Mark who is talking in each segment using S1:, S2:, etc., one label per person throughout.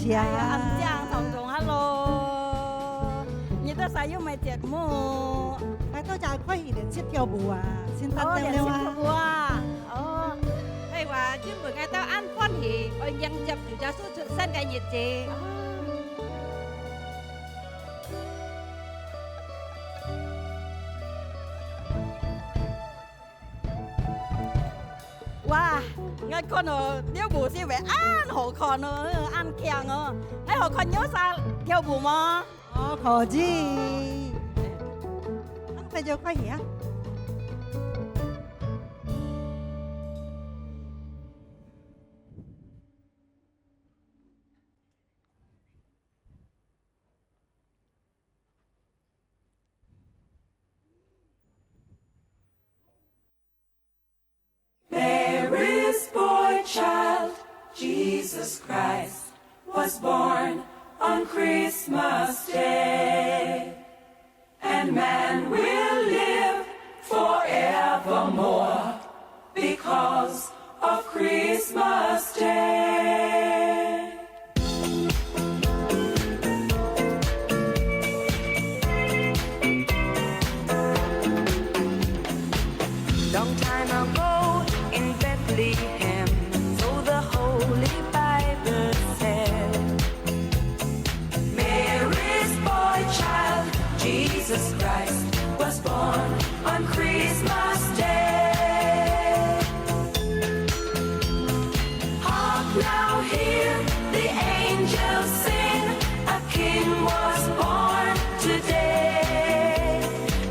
S1: 家。
S2: 安江彤彤 ，hello， 你的啥又没节目？
S1: 来到家可以連接跳舞啊，先得
S2: 哦，
S1: 了
S2: 連接
S1: 啊。
S2: 跳舞啊，哦，
S3: 係話專門嗌到安歡喜，我迎接住咗蘇出新嘅日子。
S2: 哇，我看到跳舞是為安好看哦，安強哦，你好看有啥跳舞嗎？
S1: 哦，可以。安排就可以啊。
S4: Mary's boy child, Jesus Christ, was born on Christmas Day. And man will live forevermore because of Christmas Day.
S5: Long time ago in Bethlehem, so the Holy Bible said,
S4: Mary's boy child, Jesus Christ, was born on Christmas Day. Hark now, hear the angels sing, a king was born today.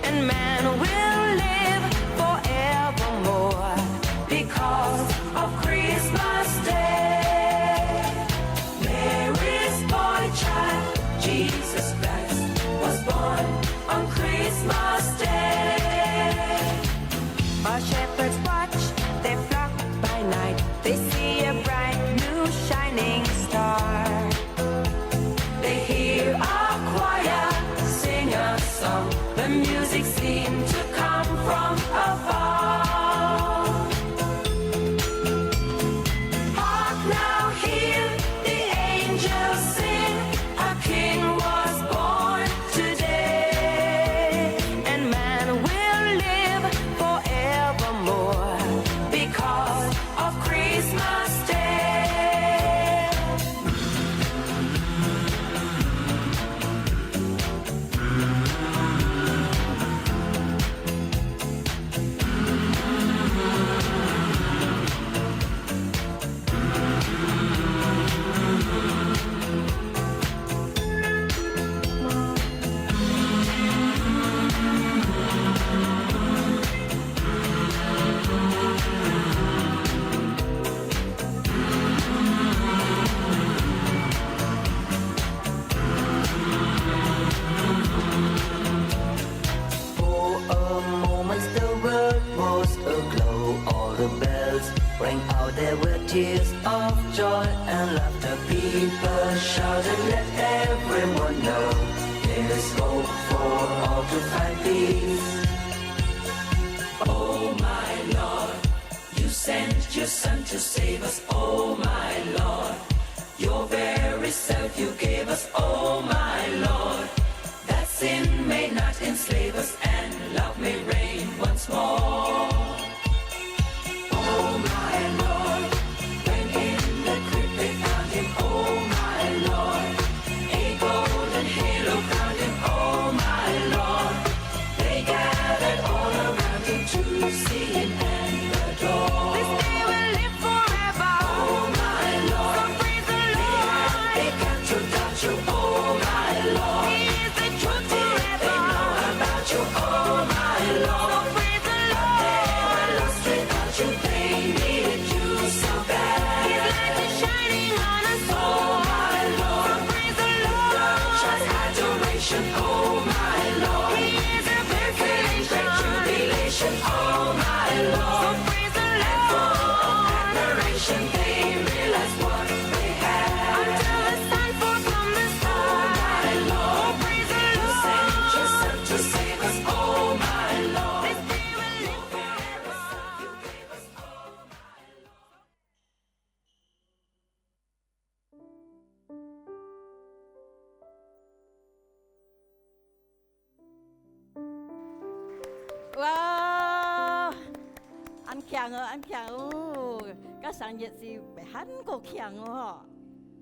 S5: and man will live forevermore
S4: Because of Christmas Day, Mary's boy child, Jesus Christ, was born on Christmas Day.
S5: While shepherds watch their flock by night, they see a bright new shining star.
S4: They hear a choir sing a song, the music seemed to come from afar. Hark now, hear the angels sing, a king was born today.
S5: And man will live forevermore
S4: Because of Christmas Day.
S6: For a moment the world was aglow. All the bells rang out, there were tears of joy and laughter. People shouted, let everyone know there is hope for all to find peace.
S4: Oh my Lord, you sent your son to save us. Oh my Lord, your very self you gave us. Oh my Lord, that sin may not enslave us and love may reign once more. Oh my Lord, when in the crypt they found him. Oh my Lord, a golden halo crowned him. Oh my Lord, they gathered all around him to see him and adore.
S5: This day will live forever.
S4: Oh my Lord,
S5: So praise the Lord.
S4: they come to touch you. Oh my Lord,
S5: He is the truth
S4: they
S5: forever.
S4: know about you. Oh my
S5: So
S4: Lord,
S5: praise the
S4: they
S5: Lord.
S4: were lost without you. They needed you so
S5: His
S4: bad.
S5: light is shining on us
S4: Oh
S5: all.
S4: my
S5: So
S4: Lord,
S5: praise the
S4: just
S5: Lord.
S4: adoration. Oh my Lord,
S5: He is our
S4: great
S5: consolation.
S4: jubilation. Oh my
S5: So
S4: Lord,
S5: praise the
S4: for
S5: Lord.
S4: admiration they realized what they had.
S5: Until the sun falls from the sky.
S4: My Lord,
S5: Oh, praise the
S4: you sent your
S5: Lord.
S4: son to save us. Oh my Lord,
S5: This day will live forever.
S4: you gave us. Oh my Lord.
S2: 強安強個生日是韓國強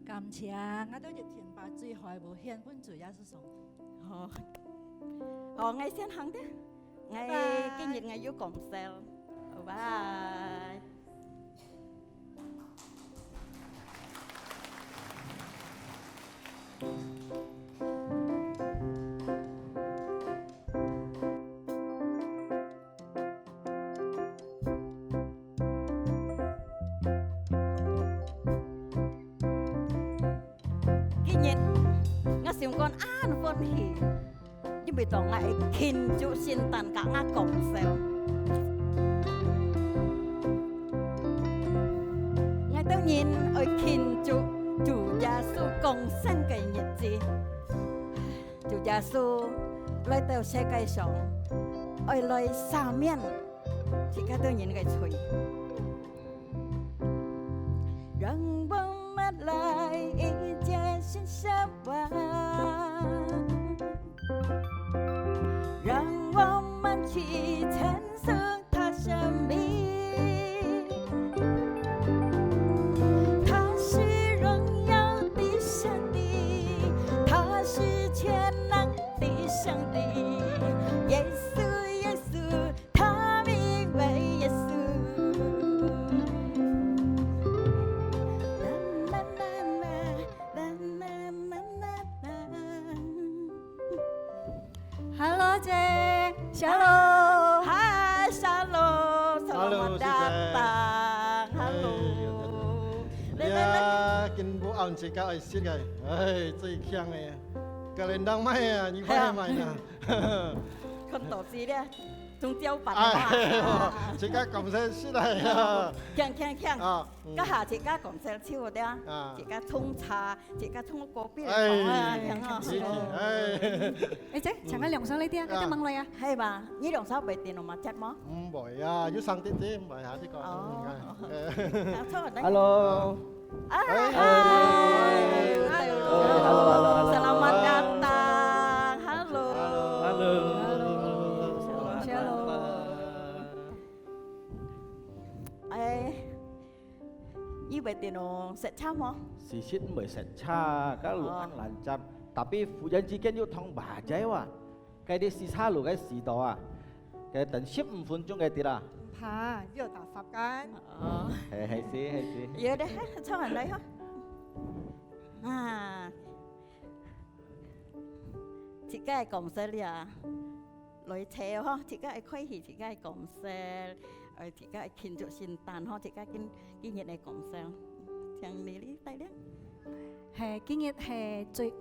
S3: 感謝我都熱天把最海無獻本主耶穌上
S2: ngày先行的ngày cái nhật ngày vô cổng sale bye cái nhật ngã xiêm con an phân hỉ nhưng bị tỏ ngại kinh chú xin tàn cả ngã cổng xèo ngài tao nhìn ở kinh chú chủ gia su công sân cây nhiệt gì chủ gia su lời tao xe cây sống ở lời xa miên chỉ cả tao nhìn cái chuối rằng bóng mắt lại ý cha xin sắp vào让我们去产生他生命，他是荣耀的上帝，他是全能的上帝，耶稣，耶稣，他名为耶稣。
S3: Halo Ceng, Shalom.
S2: Hai, Shalom. Selamat datang. Halo.
S7: Ya, kin bu ang cika ai sit gai. Ai, cai kiang ai. Kalendang mai à, như vậy mai nè.
S2: Con tổ gì đấy? Trung tiêu bản
S7: Ai,
S2: hoa.
S7: cika cầm xe sit này.
S2: Kiang kiang kiang.
S7: À,
S2: Cái hà chị cá còn xe chiêu đấy.
S7: À.
S2: Chị cá thung trà, chị cá thung cổ bia.
S7: Ai,
S2: Kiang ha.
S7: gì gì. Ai.
S3: Ê Ceng, chẳng có song lấy tia, cái mang lời à?
S2: Hay bà, nhí đồng sao bày tiền mà chặt mó.
S7: Boy à, you sang tít boy hả chứ con.
S8: Halo.
S2: Hai.
S8: Halo.
S2: Selamat datang. Halo.
S3: Shalom.
S2: Như vậy thì nó sẽ chăm không?
S8: Si sit mới set cha các lũ ăn lancar. Tapi phụ nhân chỉ kiến yêu thong bà trái wa. Cái đi si sa lũ cái si đó à. Cái tận 15 分鐘嘅啲啦。
S1: 怕要打發間，
S8: 係先。
S2: Giờ đấy, sao ở đây hả? À, chị cái cổng xe li à, lối theo hả? Chị cái khoai hỉ chị cái cổng xe, chị cái kinh chỗ xin tàn hả? Chị cái kinh nghiệm này cổng xe, chẳng lý lý tay đấy.
S3: Hè kinh nghiệm hè最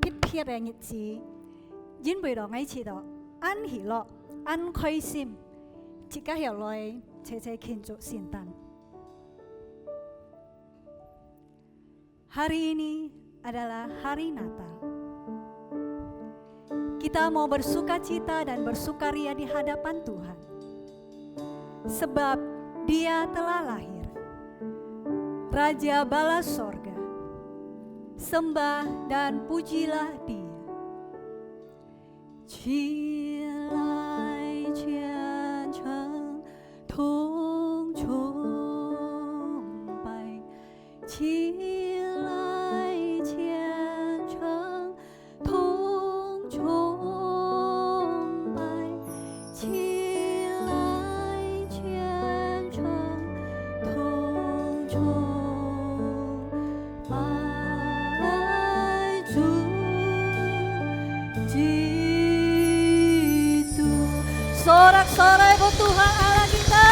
S3: 撇撇嘅日子，因為落喺次度，安喜樂，安開心，自家後來齊齊慶祝聖誕。Hari ini adalah hari Natal. Kita mau bersukacita dan bersukaria di hadapan Tuhan. Sebab Dia telah lahir. Raja bala sorga. Sembah dan pujilah Dia. 起来虔诚同崇拜，起来虔诚同崇拜，起来虔诚同崇拜主基督。Sorak-sorai buat Tuhan Allah kita.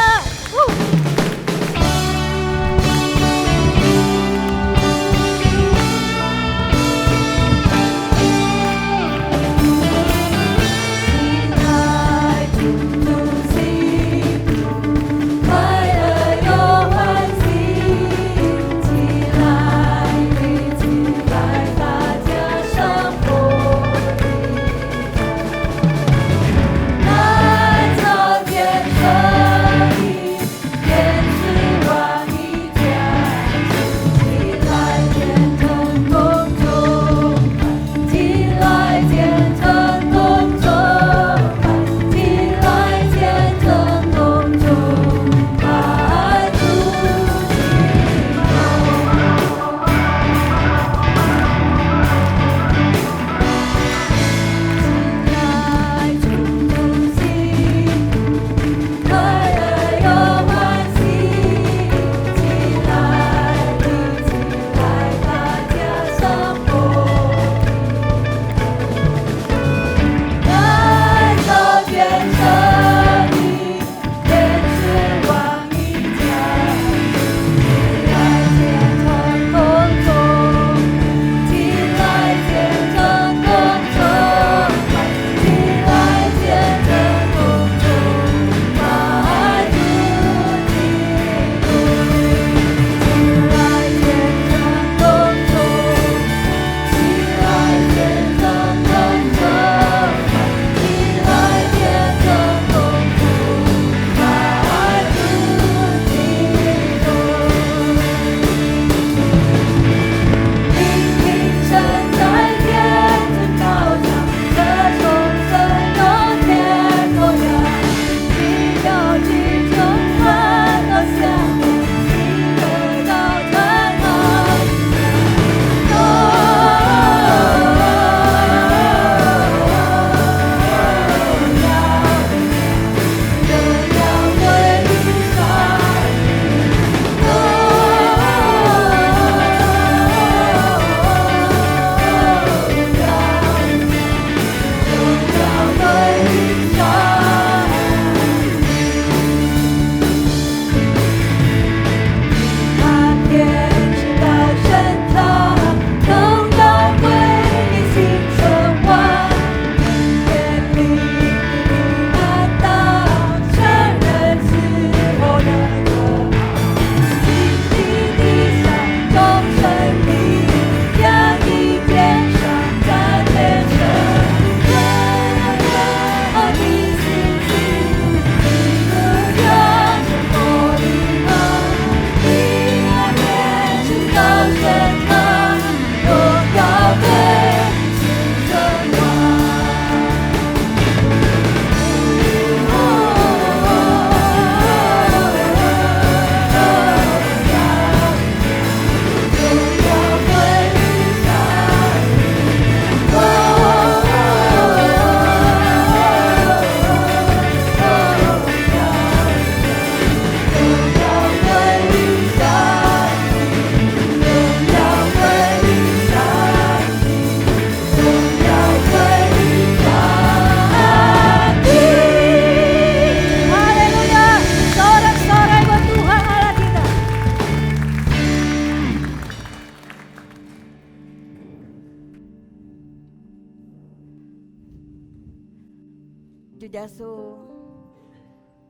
S2: 耶穌，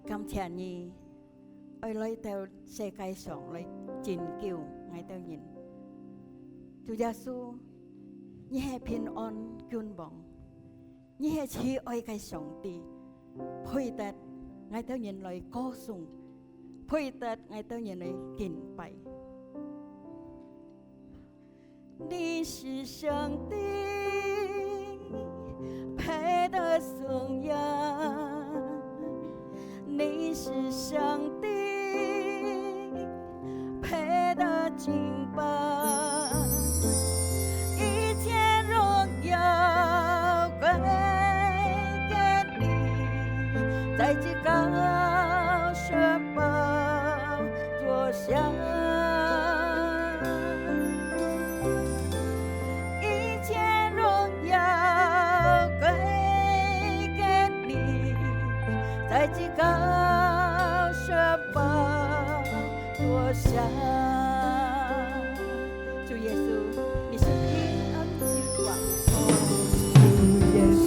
S2: 感謝你，愛來到世界上來拯救我哋人。主耶穌，你係平安君王，你係慈愛嘅上帝，配得我哋人來歌頌，配得我哋人來敬拜。你是上帝，配得颂扬。你是上帝，配得敬拜。一切荣耀归给你，在至高神宝座下。在至高神宝座下，主耶稣，你是平安之王。主耶稣，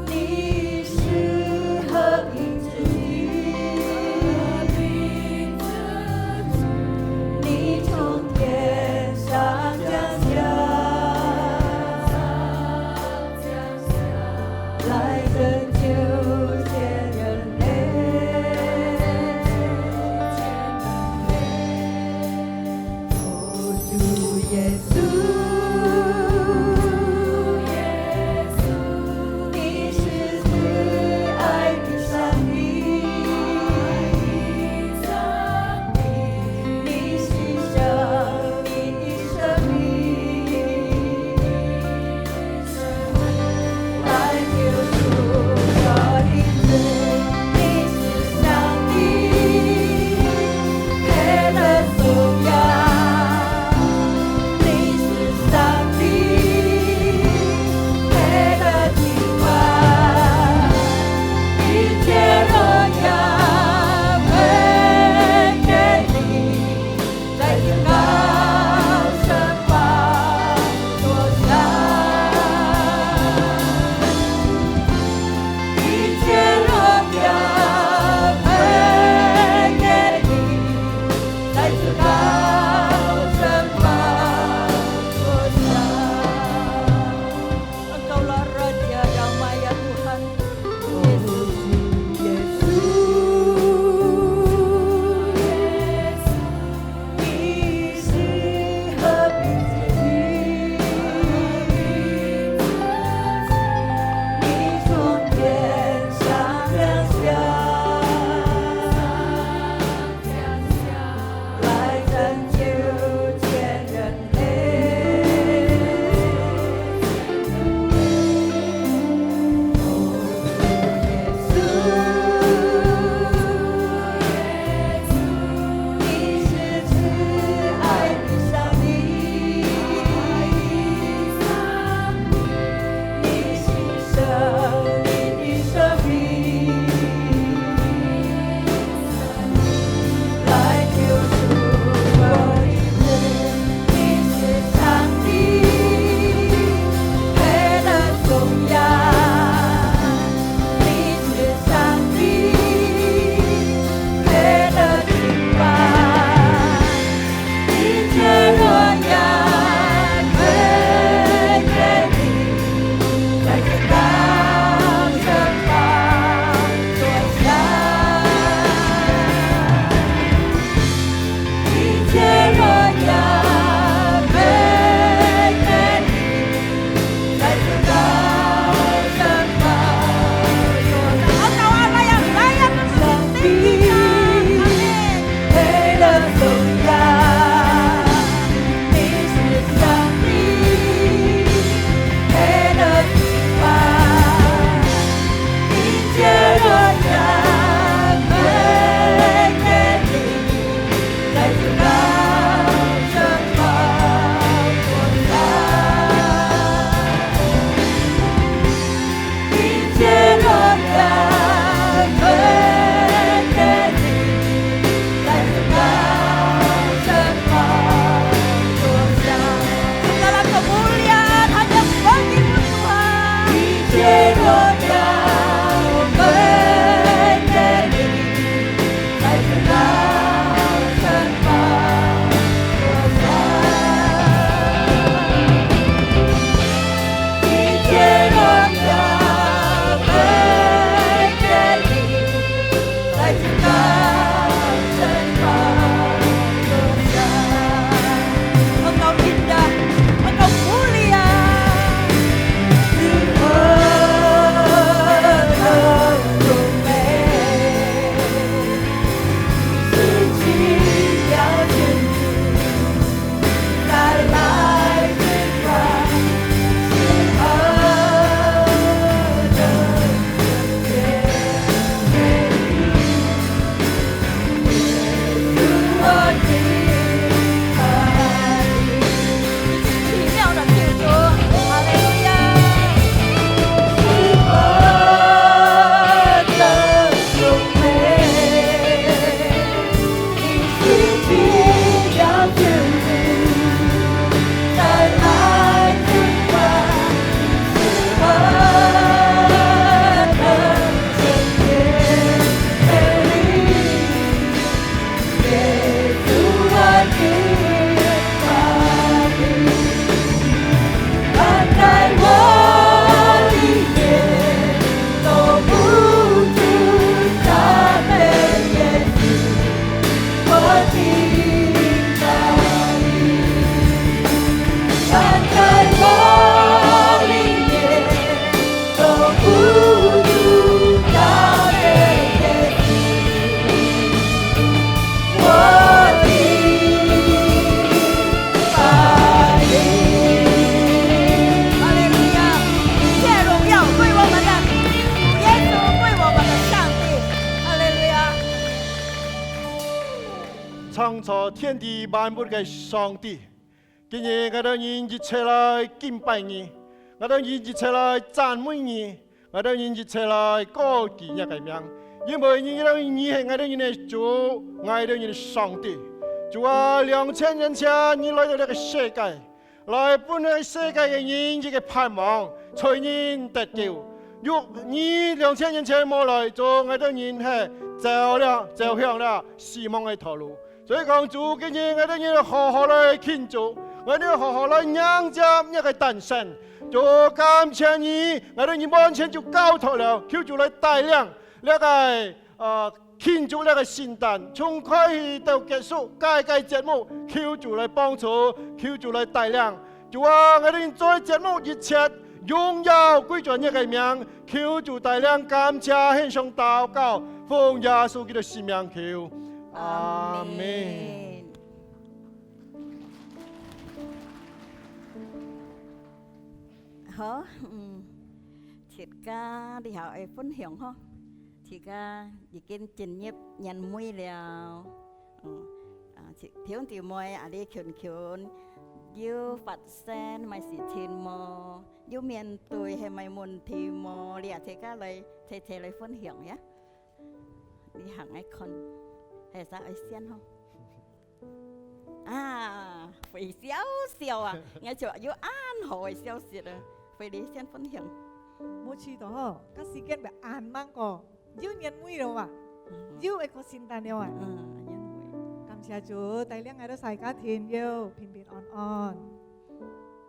S2: 你是和平之主，你从天上降下。来拯救全人类，
S7: 创造天地万物嘅上帝。今日我哋用一切來敬拜你，我哋用一切來讚美你，我哋用一切來高舉你嘅名，因為你係我哋嘅主，我哋嘅上帝。主啊，2000年前你來到呢個世界，來本呢個世界嘅人一個盼望，才人得救。若你2000年前冇來做，我哋人係走向了死亡嘅道路。所以講主今日我哋要好好來慶祝。我哋好好來迎接一個誕生，就感謝你，我哋完全就交託了，求主來帶領呢個慶祝呢個聖誕，從開始到結束，屆節目，求主來幫助，求主來帶領。就話我哋做節目一切榮耀歸在你嘅名，求主帶領，感謝獻上禱告，奉耶穌基督聖名求，阿門。
S2: 好，thiệt ca đi học ai phân享ho, thiệt ca đi kinh trình nghiệp nhận mui liao, thiếu thì môi à đi khôn, yêu Phật sen mai sĩ thiên mò, yêu miền tuổi hay mai môn thì mò, liệt thiệt ca lại thề lại phân享nhá, đi hàng ai con, hay sao ai sen không? À, phải xéo à, nghe chỗ yêu an hỏi xéo xịt à. ไปดิฉันphân享
S1: 冇知道個時間咪晏猛個，要年尾了啊，要一個聖誕了啊。感謝主帶領我哋大家庭要平平安安。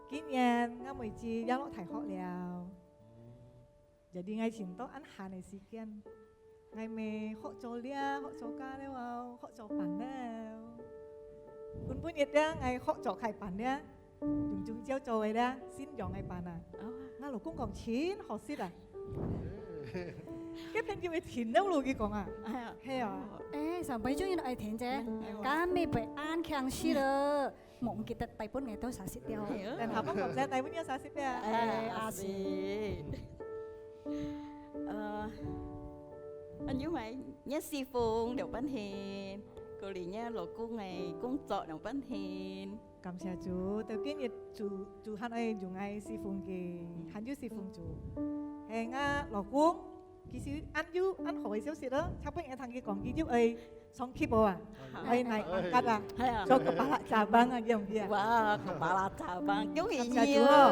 S1: 今年我每次一路提學了，jadi ngày前都安閒嘅時間，我咪學做了，學做家了，學做飯了。本日咧，我學做開飯咧。用中招做嘅咧，先用嘅辦啊！我老公講錢學識啊，cái片叫佢填đâu luôn講啊，係啊，
S3: 上輩中意愛填啫，咁咪被安強師咯，冇記得大本嘅都實識掉，
S1: 但係唔使大本有實識嘅，
S2: 阿是，nhưng mà nhớ si phùng đều bán hiền, cô lý nhớ老公này工作đều bán hiền。
S1: 感謝主，到今日主喊我用愛侍奉嘅，喊要侍奉主。係我老公，其實按好嘅消息咯，差不多同佢講幾條愛上 keyboard 啊，愛嚟按吉啊，做個巴拉炸棒啊，叫唔叫啊？
S2: 哇，個巴拉炸棒，恭喜你
S1: 哦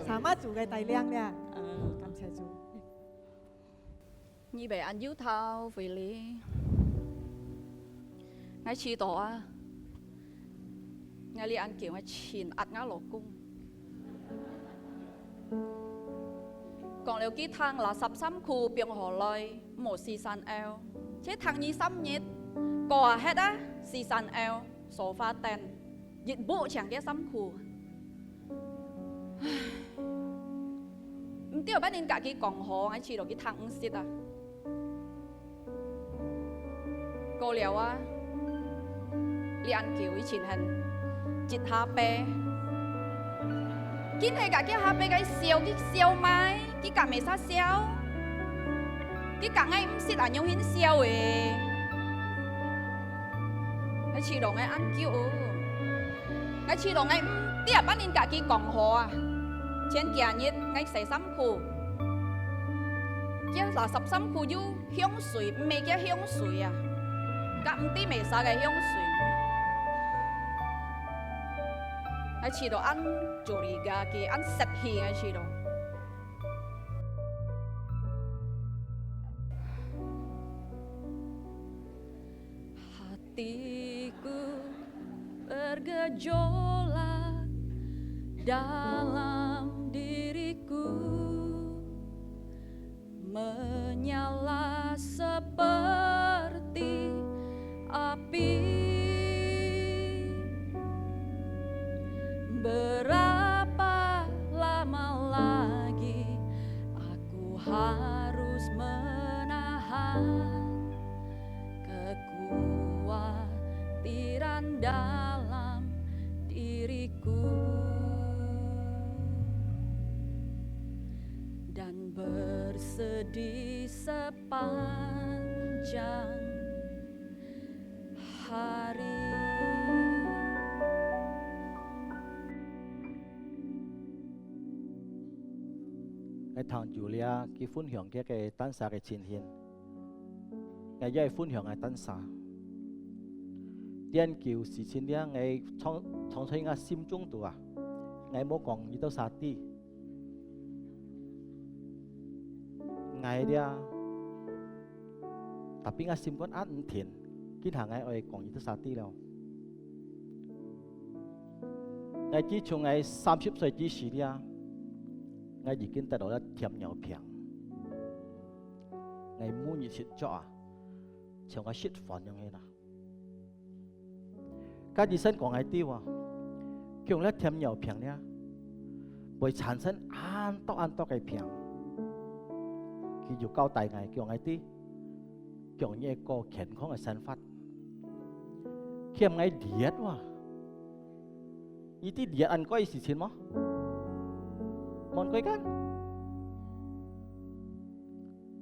S1: ！sama 媽主嘅大量咧，感謝主。
S9: như vậy anh yêu thao vì lý ngay chi tổ à ngay li anh kiểu ngay chín ắt ngã lỗ cung còn nếu kỹ thang là sắp xăm khu biếng hồ lôi một xì sàn eo chế thằng nhi xăm nhít cò hết á xì sàn eo sofa ten dịch bộ chẳng biết xăm khu tiêu bắt nên cả cái còng hồ ngay chi tổ cái thằng xịt à cô liều á li ăn kiểu ý chín hình chít HP kín hay cả cái HP cái siêu mai cái cả mấy sao siêu cái cả ngay xịt à nhau hiến siêu ấy ngay chỉ đồ ngay ăn kiểu ngay chỉ đồ ngay tiệp bắt nên cả cái còng hồ à trên kia nhiệt ngay xây sắm khu kia là sắp sắm khu du hiông水mấy cái hiông水啊咁啲微沙嘅香水，喺遲度按做而家嘅按實現喺遲度。Hatiku bergejolak dalam diriku menyala seperti api berapa lama lagi aku harus menahan kekhawatiran dalam diriku dan bersedih sepanjang
S8: Ngày thằng Julia cái phun hưởng cái tan xa cái chiến hiền. Ngày dạy phun hưởng ngày tan xa. Điên kiều sự chiến điên ngày trong thấy ngã sim trung tụ à. Ngày mô còn như tao xa ti. Ngày dia tapi ngã sim con ăn thiền. Kinh hàng ngày ơi còn như tao xa ti đâu. Ngày chỉ chung ngày 30 岁chỉ時啲啊，ngày已經得到一甜牛平，ngày mua nhiệt chết cho à, chẳng có shit phản như thế nào. Các đi sinh của ngày tiêu à, kiểu là甜牛平呢，會產生按多嘅平，佢要交代ngày叫ngày tiêu，叫一個健康嘅生活，佢唔係diet喎。Itu dia an koi sisin mo, mon koi kan?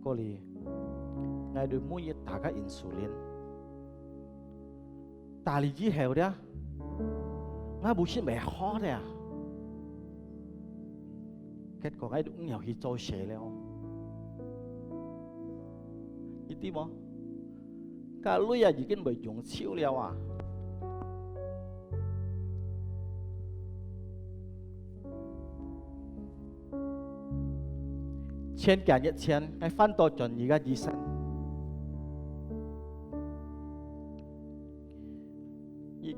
S8: Koli, ngai du mu ye taga insulin, tali ji heo dia, ngai bu xin mẹ khó dia, kết quả ngai du nghèo hi trôi xế leo, itu mo, kalau ya jikin bởi dùng chiếu leo à. Trên cả nhất trên, cái phân tổ chuẩn như cái gì sẵn. Như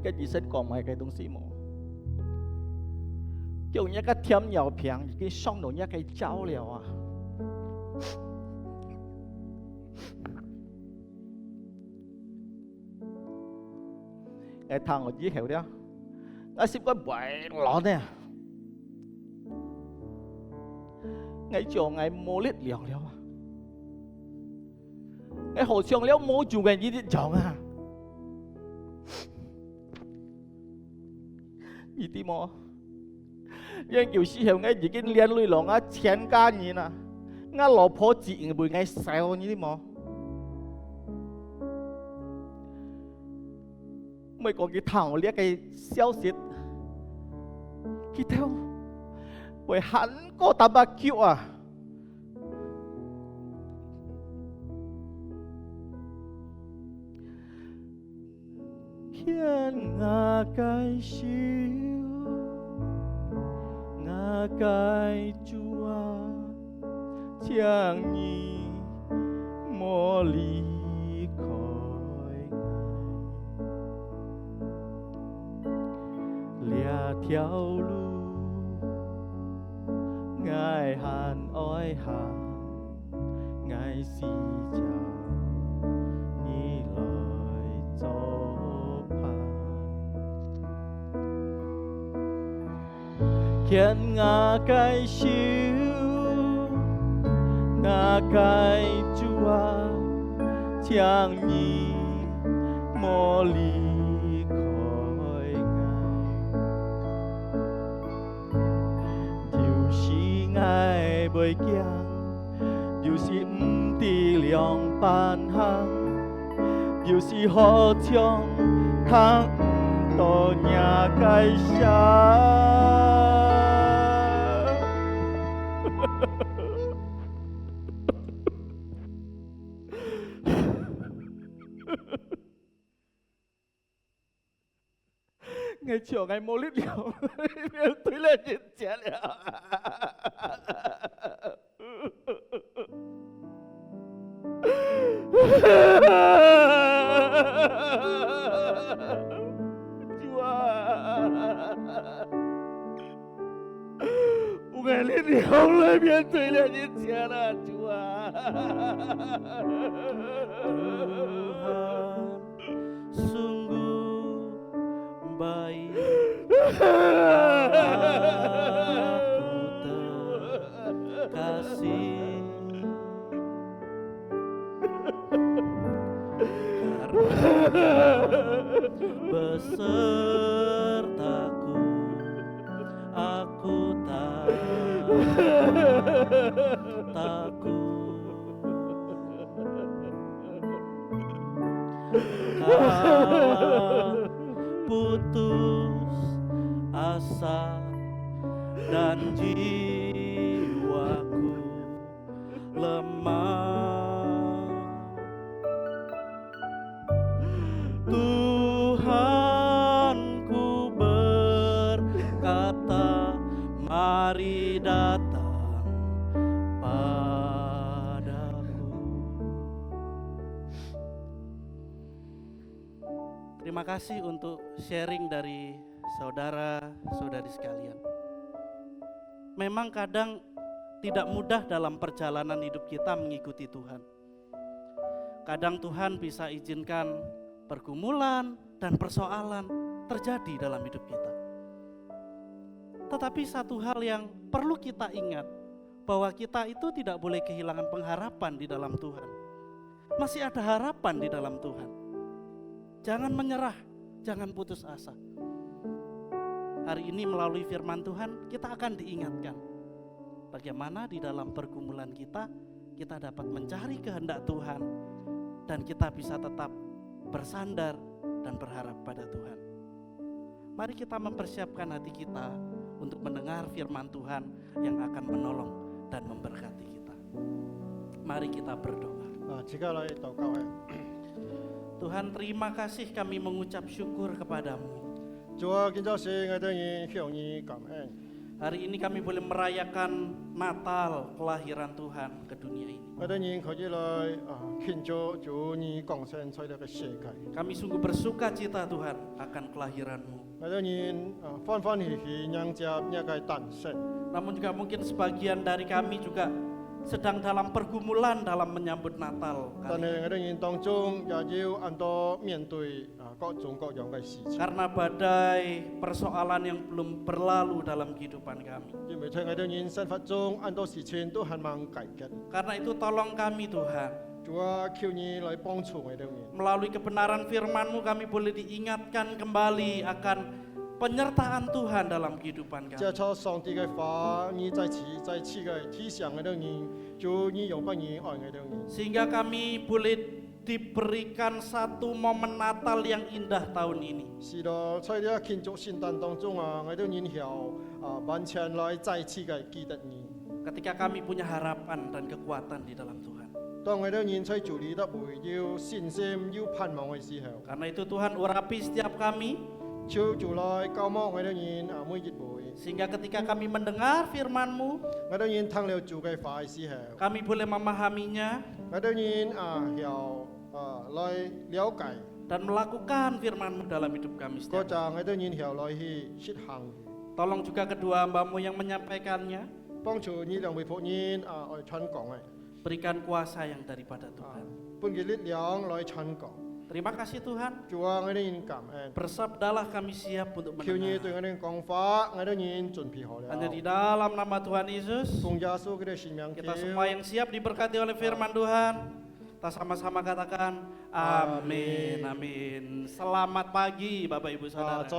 S8: cái gì sẵn còn mấy cái东西mà. Kiểu như cái thêm nhiều phiền, cái xong đồ như cái cháu liều à. Cái thằng ở dưới hiểu đó, nó xếp cái bậy lọ nè. Ngày chiều ngày mua lít liều liều à. Ngày hồ trường liều mua chủ ngày gì điện chồng à. Gì tí mò. Nhưng kiểu sĩ hiểu ngày gì cái liên lùi lòng á chén ca nhìn à. Ngã lọ phó chị bùi ngày sao như tí mò. Mới có cái thằng liếc cái xéo xịt. Khi theo bởi hắn có tabakyu à. Khiến ngã cái siêu ngã cái chua chẳng nhì mô ly khỏi lìa theo lưu Ngài hàn oi hàn Ngài xì chào Nhi lời cho phàn Khiến ngã cái siêu Ngã cái chua Chẳng nhi mô ly Ngài bởi kiang Dù sĩ tì liang ban hăng Dù sĩ họ trong thang tổ nhà cái xa Ngày chiều ngày mô lít liều Tôi lên nhìn chén liều Chúa Ngày lên liều lên miền tôi lên nhìn chén à Chúa Sungguh baik aku terkasih karena besertaku aku tak takut kau putus asa dan jiwa
S10: Terima kasih untuk sharing dari saudara-saudari sekalian. Memang kadang tidak mudah dalam perjalanan hidup kita mengikuti Tuhan. Kadang Tuhan bisa izinkan pergumulan dan persoalan terjadi dalam hidup kita. Tetapi satu hal yang perlu kita ingat, bahwa kita itu tidak boleh kehilangan pengharapan di dalam Tuhan. Masih ada harapan di dalam Tuhan. Jangan menyerah, jangan putus asa. Hari ini melalui firman Tuhan kita akan diingatkan bagaimana di dalam pergumulan kita dapat mencari kehendak Tuhan dan kita bisa tetap bersandar dan berharap pada Tuhan. Mari kita mempersiapkan hati kita untuk mendengar firman Tuhan yang akan menolong dan memberkati kita. Mari kita berdoa. Tuhan, terima kasih kami mengucap syukur kepadamu. Hari ini kami boleh merayakan Natal, kelahiran Tuhan ke dunia ini. Kami sungguh bersuka cita Tuhan akan kelahiran-Mu. Namun juga mungkin sebagian dari kami juga sedang dalam pergumulan dalam menyambut Natal kali ini. Karena badai persoalan yang belum berlalu dalam kehidupan kami. Karena itu tolong kami Tuhan, melalui kebenaran firman-Mu kami boleh diingatkan kembali akan penyertaan Tuhan dalam kehidupan kami. Sehingga kami boleh diberikan satu momen Natal yang indah tahun ini. Ketika kami punya harapan dan kekuatan di dalam Tuhan. Karena itu Tuhan urapi setiap kami, sehingga ketika kami mendengar firman-Mu, kami boleh memahaminya dan melakukan firman-Mu dalam hidup kami setiap hari. Tolong juga kedua hamba-Mu yang menyampaikannya, berikan kuasa yang daripada Tuhan. Terima kasih Tuhan. Bersabdalah kami siap untuk mendengar. Hanya di dalam nama Tuhan Yesus, kita semua yang siap diberkati oleh firman Tuhan, kita sama-sama katakan amin, amin. Selamat pagi Bapak Ibu Saudara.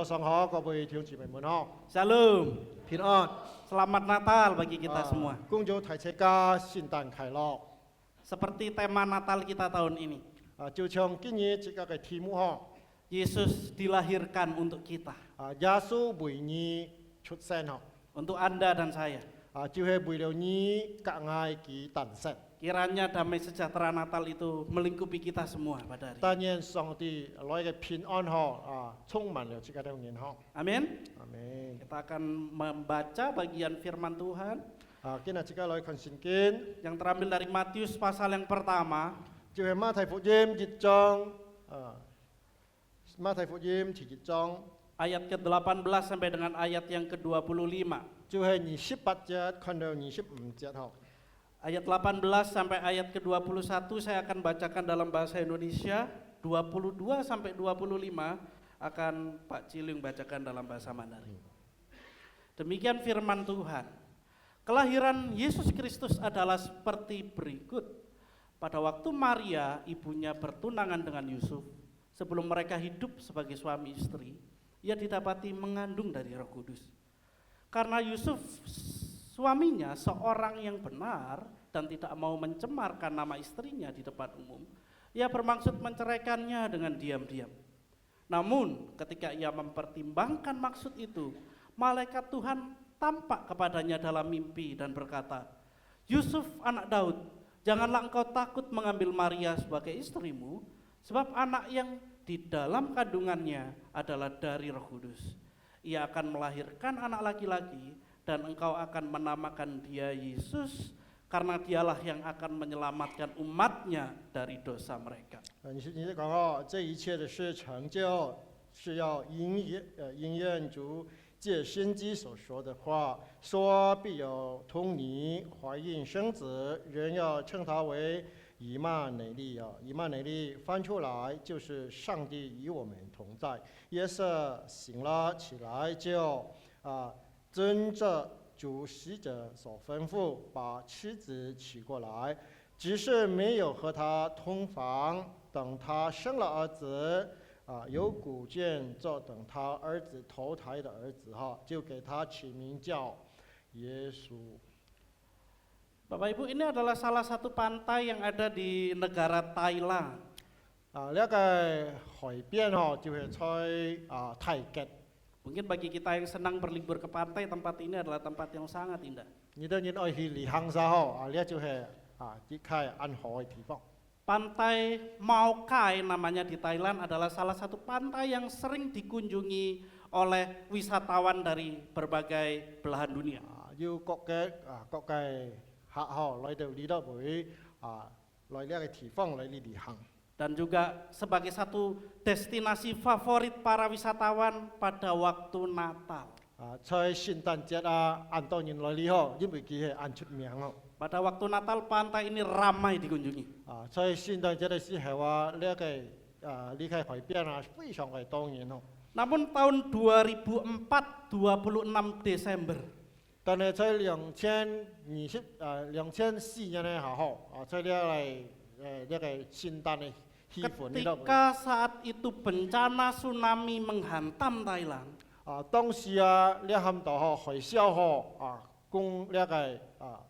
S10: Shalom. Selamat Natal bagi kita semua. Seperti tema Natal kita tahun ini, Yesus dilahirkan untuk kita, untuk Anda dan saya. Kiranya damai sejahtera Natal itu melingkupi kita semua pada hari ini. Amin. Kita akan membaca bagian firman Tuhan yang terambil dari Matius pasal yang pertama, ayat ke-18 sampai dengan ayat yang ke-25. Ayat 18 sampai ayat ke-21 saya akan bacakan dalam bahasa Indonesia, 22 sampai 25 akan Pak Ciling bacakan dalam bahasa Mandarin. Demikian firman Tuhan. Kelahiran Yesus Kristus adalah seperti berikut. Pada waktu Maria, ibunya bertunangan dengan Yusuf, sebelum mereka hidup sebagai suami istri, ia didapati mengandung dari Roh Kudus. Karena Yusuf suaminya seorang yang benar dan tidak mau mencemarkan nama istrinya di depan umum, ia bermaksud menceraikannya dengan diam-diam. Namun ketika ia mempertimbangkan maksud itu, malaikat Tuhan tampak kepadanya dalam mimpi dan berkata, "Yusuf anak Daud, janganlah engkau takut mengambil Maria sebagai istrimu, sebab anak yang di dalam kandungannya adalah dari Roh Kudus. Ia akan melahirkan anak laki-laki dan engkau akan menamakan dia Yesus, karena dialah yang akan menyelamatkan umatnya dari dosa mereka.
S7: 你讲哦，这一切的事成就是要应验主借先知所说的话，说必有童女怀孕生子，人要称他为以马内利啊。以马内利翻出来就是上帝与我们同在。约瑟醒了起来就遵着主使者所吩咐，把妻子娶过来，只是没有和他同房。等他生了儿子，有古卷就等他儿子投胎的儿子就给他起名叫耶稣。
S10: Bapak Ibu, ini adalah salah satu pantai yang ada di negara Thailand.
S7: 呢個海邊就係在泰國。
S10: Mungkin bagi kita yang senang berlibur ke pantai, tempat ini adalah tempat yang sangat indah.
S7: 你都人愛去旅行時候呢就係離開安河嘅地方。
S10: Pantai Mau Kai namanya di Thailand adalah salah satu pantai yang sering dikunjungi oleh wisatawan dari berbagai belahan dunia.
S7: 要各嘅客來到呢度會來呢個地方嚟旅行。
S10: Dan juga sebagai satu destinasi favorit para wisatawan pada waktu Natal.
S7: 在聖誕節安多人來呢因為佢係安出名。
S10: Pada waktu Natal pantai ini ramai dikunjungi.
S7: 在聖誕節嘅時候呢個離開海邊非常嘅多人。
S10: Namun tahun 2004, 26 Desember.
S7: 但係在2004年嘅時候在呢個聖誕嘅氣氛呢度。
S10: Ketika saat itu bencana tsunami menghantam Thailand.
S7: 當時呢冚到海嘯攻呢個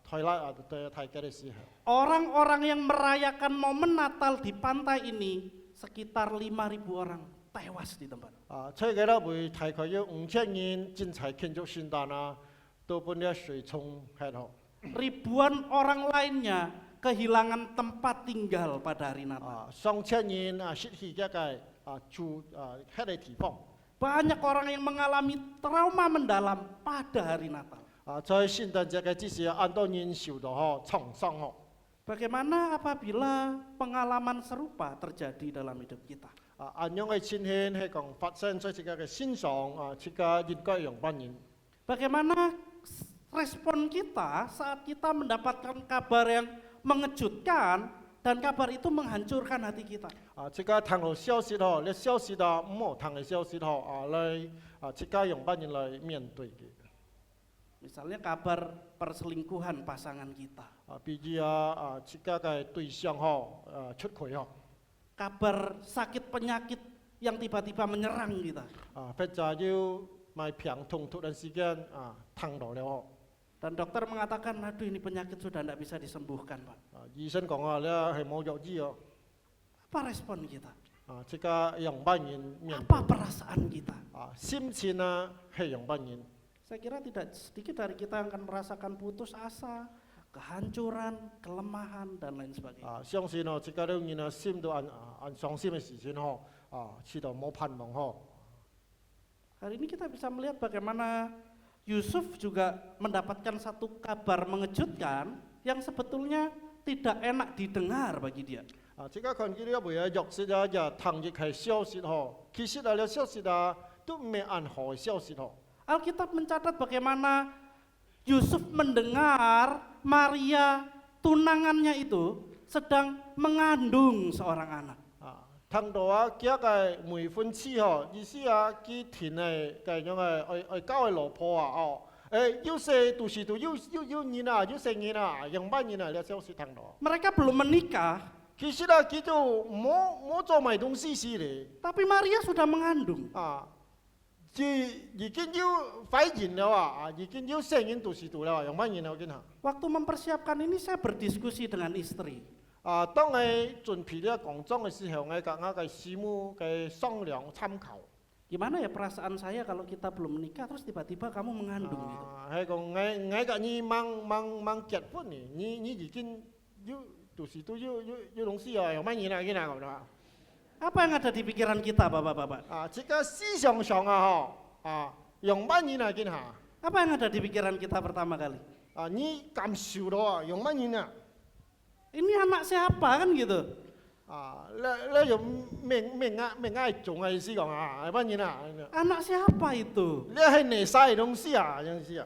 S7: 泰國嘅時候。
S10: Orang-orang yang merayakan momen Natal di pantai ini sekitar 5.000 orang tewas di tempat.
S7: 在嗰度會大概有5000人進嚟慶祝聖誕都俾呢水沖喺度。
S10: Ribuan orang lainnya kehilangan tempat tinggal pada hari Natal.
S7: 上千人失去一個住喺個地方。
S10: Banyak orang yang mengalami trauma mendalam pada hari Natal.
S7: 在聖誕節嘅之時安多人受到創傷。
S10: Bagaimana apabila pengalaman serupa terjadi dalam hidup kita?
S7: 安樣嘅情形係講發生在自己嘅身上自己應該用扮演。
S10: Bagaimana respon kita saat kita mendapatkan kabar yang mengejutkan dan kabar itu menghancurkan hati kita?
S7: 自己聽到消息呢消息唔好聽嘅消息嚟自己用扮演嚟面對嘅。
S10: Misalnya kabar perselingkuhan pasangan kita.
S7: 比如自己嘅對象出軌。
S10: Kabar sakit penyakit yang tiba-tiba menyerang kita.
S7: 或者要買病痛突然之間聽到了。
S10: Dan dokter mengatakan, aduh ini penyakit sudah tidak bisa disembuhkan, Pak.
S7: 醫生講呢係冇藥醫。
S10: Apa respon kita?
S7: 自己用扮演面對。
S10: Apa perasaan kita?
S7: 心情係用扮演。
S10: Saya kira tidak sedikit dari kita yang akan merasakan putus asa, kehancuran, kelemahan, dan lain sebagainya.
S7: 相信自己都人心都傷心嘅事情知道冇盼望。
S10: Hari ini kita bisa melihat bagaimana Yusuf juga mendapatkan satu kabar mengejutkan yang sebetulnya tidak enak didengar bagi dia.
S7: 自己看見呢每日肉色就聽日係消息其實呢消息都唔係按好嘅消息。
S10: Alkitab mencatat bagaimana Yusuf mendengar Maria tunangannya itu sedang mengandung seorang anak.
S7: 聽到幾個媒婚妻意思佢填嘅樣嘅交嘅老婆要生到時都要人要生人用乜人呢消息聽到。
S10: Mereka belum menikah.
S7: 其實佢都冇做埋東西事嚟。
S10: Tapi Maria sudah mengandung.
S7: 已經要懷孕了已經要生人到時到啦，用乜嘢我見下。
S10: Waktu mempersiapkan ini saya berdiskusi dengan istri.
S7: 當我準備呢個講章嘅時候，我跟我嘅師母嘅商量參考。
S10: Gimana ya perasaan saya kalau kita belum menikah terus tiba-tiba kamu mengandung gitu?
S7: 係講我個你忙結婚呢，你已經要到時都要東西用乜嘢啦，見下咁啦。
S10: Apa yang ada di pikiran kita, Bapak-bapak?
S7: 這個思想上用乜嘢啦，見下。
S10: Apa yang ada di pikiran kita pertama kali?
S7: 你感受到啊，用乜嘢啊？
S10: Ini anak siapa kan gitu.
S7: 你用明愛種嘅意思講啊，係乜嘢啊？
S10: Anak siapa itu?
S7: 你係你晒東西啊，樣事啊？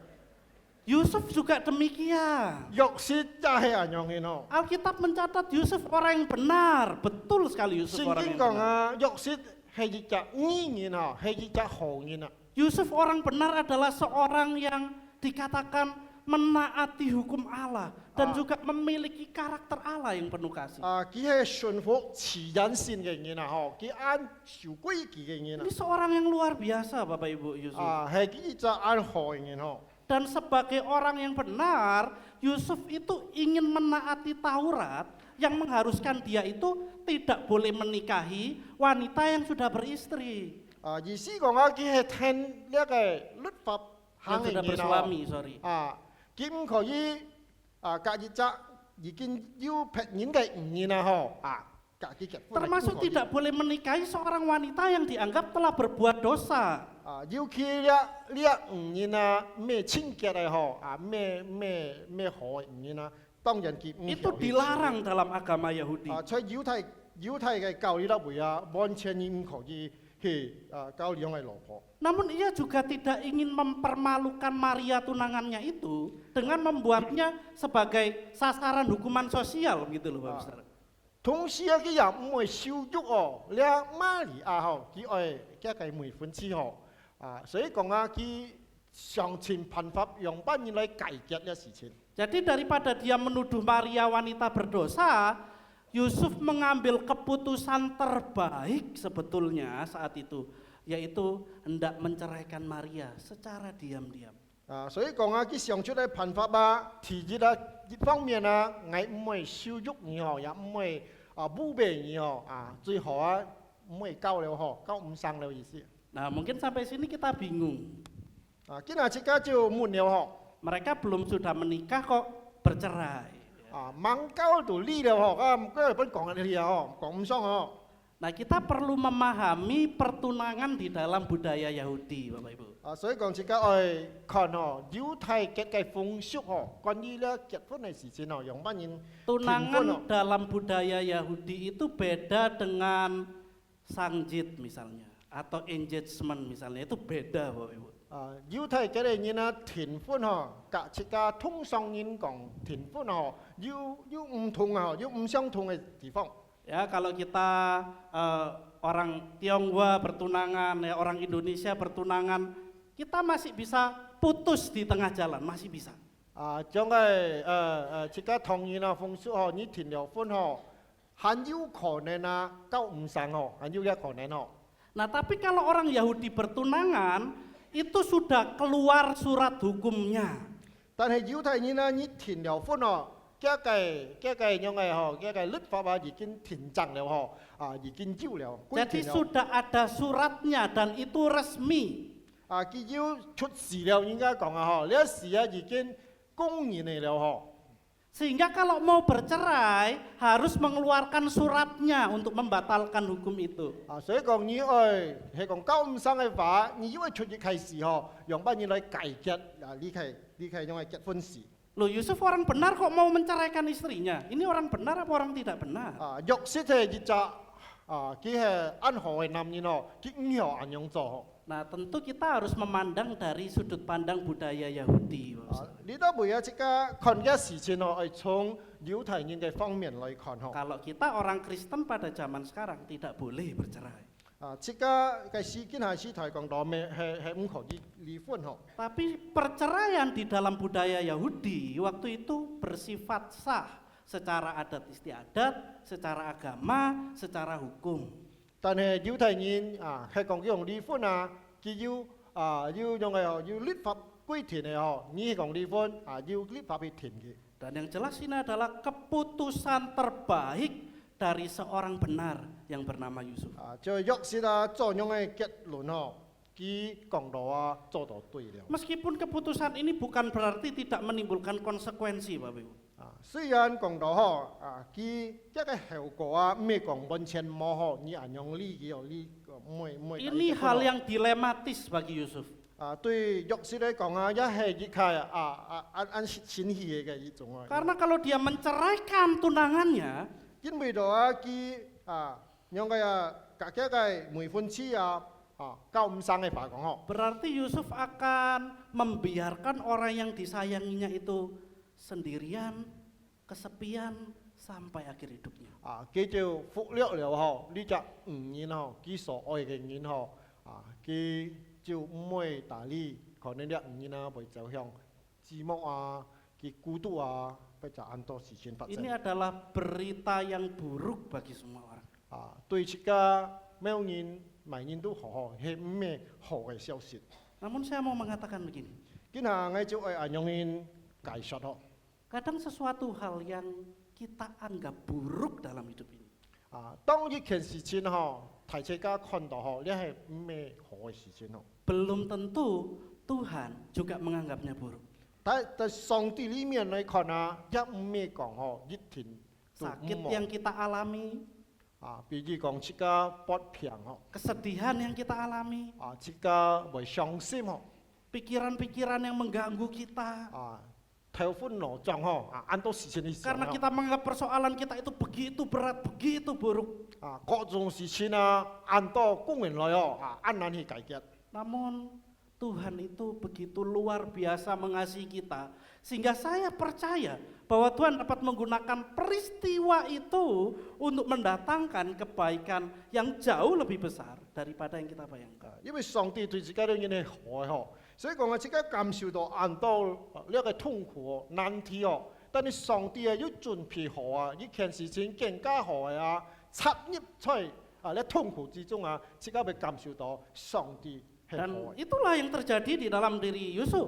S10: Yusuf juga demikian.
S7: 約瑟也係咁樣嘅咯。
S10: Alkitab mencatat Yusuf orang yang benar. Betul sekali Yusuf
S7: 聖
S10: orang
S7: 經
S10: yang
S7: 講
S10: benar.
S7: 啊，約瑟係一隻義人啊，係一隻好人啊。
S10: Yusuf orang benar adalah seorang yang dikatakan menaati hukum Allah dan juga memiliki karakter Allah yang penuh kasih.
S7: 佢係順服慈人善嘅人啊，佢按守規矩嘅人
S10: Ini seorang yang luar biasa Bapak Ibu Yusuf.
S7: 係一隻按好嘅人哦。
S10: Dan sebagai orang yang benar, Yusuf itu ingin menaati Taurat yang mengharuskan dia itu tidak boleh menikahi wanita yang sudah beristri.
S7: 意思講啊，佢係聽呢個律法
S10: Yang
S7: 行嘅
S10: sudah
S7: 人
S10: bersuami, sorry.
S7: 佢唔可以隔一隻已經有劈人嘅人啊，隔佢結婚。
S10: Termasuk tidak boleh menikahi seorang wanita yang dianggap telah berbuat dosa.
S7: 尤其呢人啊，咩清潔嘅咩好嘅人啊，當然佢唔
S10: Itu dilarang dalam agama Yahudi.
S7: 在猶太嘅教理裏邊啊，完全唔可以去交兩嘅老婆。
S10: Namun ia juga tidak ingin mempermalukan Maria tunangannya itu dengan membuatnya sebagai sasaran hukuman sosial gitu loh Pak Ustaz.
S7: 同時啊，佢又唔會羞辱哦，你瑪利亞佢愛加計梅婚之所以講啊，佢想盡辦法用班人來解決呢事情。
S10: Jadi daripada dia menuduh Maria wanita berdosa, Yusuf mengambil keputusan terbaik sebetulnya saat itu, yaitu hendak menceraikan Maria secara diam-diam.
S7: 所以講啊，佢想出嚟辦法啊，第一啊，一方面啊，我唔會羞辱你也唔會污蔑你最好啊，唔會交了交唔上了意思。
S10: Nah mungkin sampai sini kita bingung.
S7: 今日即刻就悶了
S10: Mereka belum sudah menikah kok bercerai.
S7: 猛交到呢了唔該本講嘅嘢講唔上
S10: Nah kita perlu memahami pertunangan di dalam budaya Yahudi Bapak Ibu.
S7: 所以講即刻愛看猶太嘅風俗關於咧結婚嘅事情用乜嘢
S10: Tunangan dalam budaya Yahudi itu beda dengan sangjit misalnya atau engagement misalnya, itu beda Bapak Ibu.
S7: 猶太嘅人啊填婚隔即刻通常人講填婚要唔同要唔相同嘅地方。
S10: Ya kalau kita orang Tionghoa bertunangan, ya orang Indonesia bertunangan, kita masih bisa putus di tengah jalan, masih bisa.
S7: 將係即刻同意風俗你填了婚很有可能交唔上很有可能
S10: Nah tapi kalau orang Yahudi bertunangan, itu sudah keluar surat hukumnya.
S7: 但係猶太人你填了婚cái yang cái律pháp已經填正了已經照了。
S10: Jadi sudah ada suratnya dan itu resmi.
S7: 佢要出事了應該講呢一事已經公認嚟了
S10: Sehingga kalau mau bercerai harus mengeluarkan suratnya untuk membatalkan hukum itu.
S7: 所以講你係講交唔上嘅話，你因為出現開始用班人來解決呢係用嚟結婚事。
S10: Loh Yusuf orang benar kok mau menceraikan istrinya? Ini orang benar apa orang tidak benar?
S7: 約瑟係一隻佢係按好嘅男人佢唔要按樣做。
S10: Nah tentu kita harus memandang dari sudut pandang budaya Yahudi.
S7: 你都每一即刻看嘅事情係從猶太人嘅方面來看
S10: Kalau kita orang Kristen pada zaman sekarang tidak boleh bercerai.
S7: 即刻嘅事件係師提講到咩係唔可以離婚
S10: Tapi perceraian di dalam budaya Yahudi waktu itu bersifat sah secara adat istiadat, secara agama, secara hukum.
S7: 但係猶太人係講用離婚佢要用要律法規定嘅你係講離婚要律法去填嘅。
S10: Dan yang jelas ini adalah keputusan terbaik dari seorang benar yang bernama Yusuf.
S7: 就約瑟作用嘅結論佢講到做到對了。
S10: Meskipun keputusan ini bukan berarti tidak menimbulkan konsekuensi Bapak Ibu.
S7: 雖然講到佢一個後果未講完全冇你按用呢個唔會
S10: Ini hal yang dilematis bagi Yusuf.
S7: 對約瑟嚟講啊，一係熱開按新戲嘅一種啊。
S10: Karena kalau dia menceraikan tunangannya,
S7: 因為到啊佢讓佢家嘅每份錢交唔上嘅法講嗬。
S10: berarti Yusuf akan membiarkan orang yang disayanginya itu sendirian, kesepian sampai akhir hidupnya.
S7: 佢就服了了嗬，呢隻五年嗬，佢所愛嘅人嗬，佢就唔會打理，可能呢五年會走向寂寞佢孤獨會就很多事情發生。
S10: Ini adalah berita yang buruk bagi semua orang.
S7: 對自家每人每人都好，係唔係好嘅消息。
S10: Namun saya mau mengatakan begini,
S7: 今下我就愛用人解說嗬。
S10: kadang sesuatu hal yang kita anggap buruk dalam hidup ini,
S7: 當一件事情嗬，大家看到嗬，呢係唔係好嘅事情嗬。
S10: belum tentu Tuhan juga menganggapnya buruk.
S7: 但上帝裡面嚟看一唔係講嗬，一定都唔
S10: Sakit
S7: 好
S10: yang kita alami,
S7: 比如講自家不平嗬，
S10: kesedihan yang kita alami,
S7: 自家會傷心嗬，
S10: pikiran-pikiran yang mengganggu kita,
S7: 頭昏腦脹嗬，很多事情你想
S10: karena kita menganggap persoalan kita itu begitu berat, begitu buruk.
S7: 各種事情很多公園來很難去解決。
S10: Namun Tuhan itu begitu luar biasa mengasihi kita, sehingga saya percaya bahwa Tuhan dapat menggunakan peristiwa itu untuk mendatangkan kebaikan yang jauh lebih besar daripada yang kita bayangkan.
S7: 因為上帝對自己都已經係好嗬，所以講我自己感受到很多呢個痛苦難題但係上帝要準備好呢件事情更加好插入在呢痛苦之中自己會感受到上帝係
S10: Dan
S7: 好。
S10: itulah yang terjadi di dalam diri Yusuf.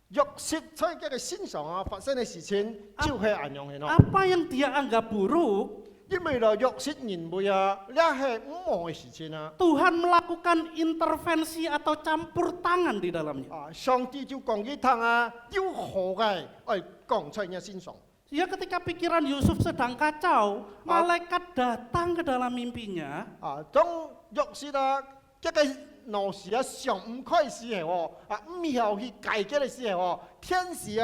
S7: 約瑟在佢嘅身上發生嘅事情就係咁樣嘅咯。
S10: Apa yang dia anggap buruk,
S7: 因為約瑟認為呢係唔好嘅事情
S10: Tuhan melakukan intervensi atau campur tangan di dalamnya.
S7: 上帝就講佢聽要好嘅講在佢身上。
S10: Sehingga ketika pikiran Yusuf sedang kacau, malaikat datang ke dalam mimpinya.
S7: 當約瑟一個鬧事想唔開時候唔曉去解決嘅時候天使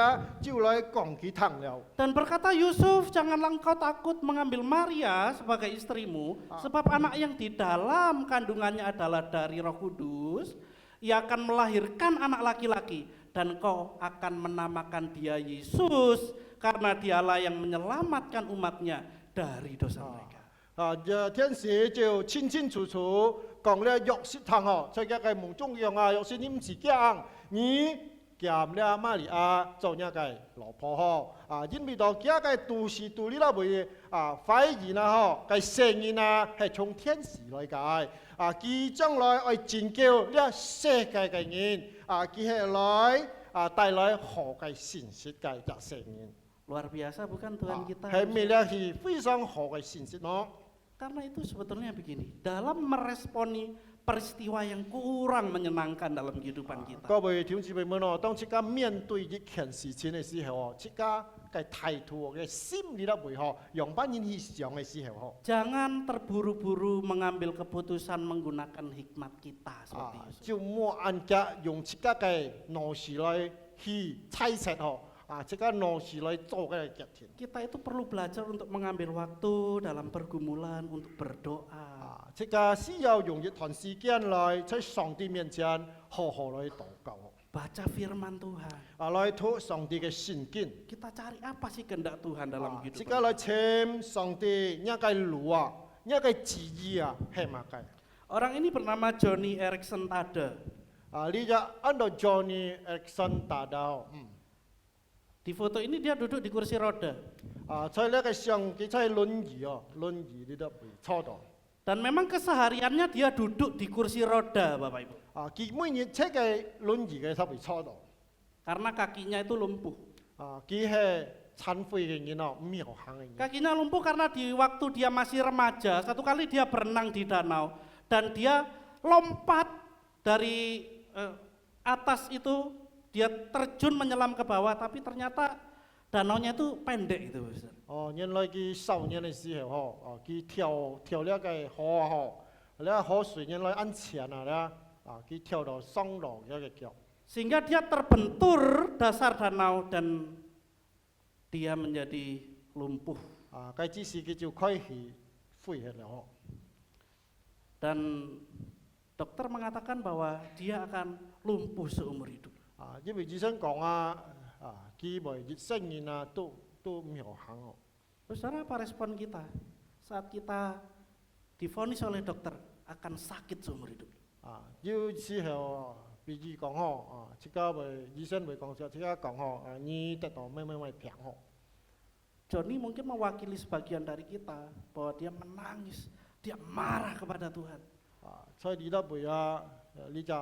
S7: 就來講佢聽了。
S10: Dan berkata Yusuf, janganlah engkau takut mengambil Maria sebagai istrimu, sebab anak yang di dalam kandungannya adalah dari Roh Kudus. Ia akan melahirkan anak laki-laki dan kau akan menamakan dia Yesus karena dialah yang menyelamatkan umatnya dari dosa mereka.
S7: 天使就清清楚楚講了約瑟聽在佢嘅夢中講約瑟你唔是驚，你揀了瑪利亞做呢個老婆因為到佢嘅都市都呢啦會懷疑嘅聲音係從天使來嘅佢將來會拯救呢世界嘅人佢係來帶來好嘅信息嘅聲音。
S10: Luar biasa bukan Tuhan kita?
S7: 係咪咧係非常好嘅信息咯？
S10: Karena itu sebetulnya begini, dalam meresponi peristiwa yang kurang menyenangkan dalam kehidupan kita,
S7: 各位弟兄姊妹們當自己面對一件事情嘅時候自己嘅態度嘅心理會用班人去想嘅時候
S10: jangan terburu-buru mengambil keputusan menggunakan hikmat kita seperti itu.
S7: 就莫按家用自己嘅腦時來去猜測自己腦時來做嘅決定。
S10: Kita itu perlu belajar untuk mengambil waktu dalam pergumulan untuk berdoa.
S7: 自己需要用一段時間來在上帝面前好好來禱告
S10: Baca firman Tuhan.
S7: 來討上帝嘅聖經
S10: Kita cari apa sih kehendak Tuhan dalam
S7: 自己
S10: kehidupan.
S7: 來尋上帝呢個路呢個旨意係乜嘅
S10: Orang ini bernama Johnny Erickson Tada.
S7: 呢個按照 Johnny Erickson 打到
S10: Di foto ini dia duduk di kursi roda.
S7: 在呢個上佢在輪椅輪椅呢度會坐到
S10: Dan memang kesehariannya dia duduk di kursi roda, Bapak Ibu.
S7: 佢每日車嘅輪椅嘅都會坐到
S10: Karena kakinya itu lumpuh.
S7: 佢係殘廢嘅人唔係好行嘅人
S10: Kakinya lumpuh karena di waktu dia masih remaja, satu kali dia berenang di danau dan dia lompat dari atas itu, dia terjun menyelam ke bawah, tapi ternyata danaunya itu pendek itu, Ustaz.
S7: 原來佢少年嘅時候佢跳呢個河呢河水原來安全佢跳到桑羅一個腳，
S10: Sehingga dia terbentur dasar danau dan dia menjadi lumpuh.
S7: 佢只是佢就開始飛起嚟哦。
S10: Dan dokter mengatakan bahwa dia akan lumpuh seumur hidup.
S7: 因為醫生講佢咪熱生年都唔有行哦。
S10: Saudara, apa respon kita saat kita divonis oleh dokter akan sakit seumur hidup?
S7: 要之後俾醫講哦，即刻咪醫生咪講咗，即刻講哦，你得到咩病哦。
S10: Johnny mungkin mewakili sebagian dari kita bahwa dia menangis, dia marah kepada Tuhan.
S7: 所以你都會你就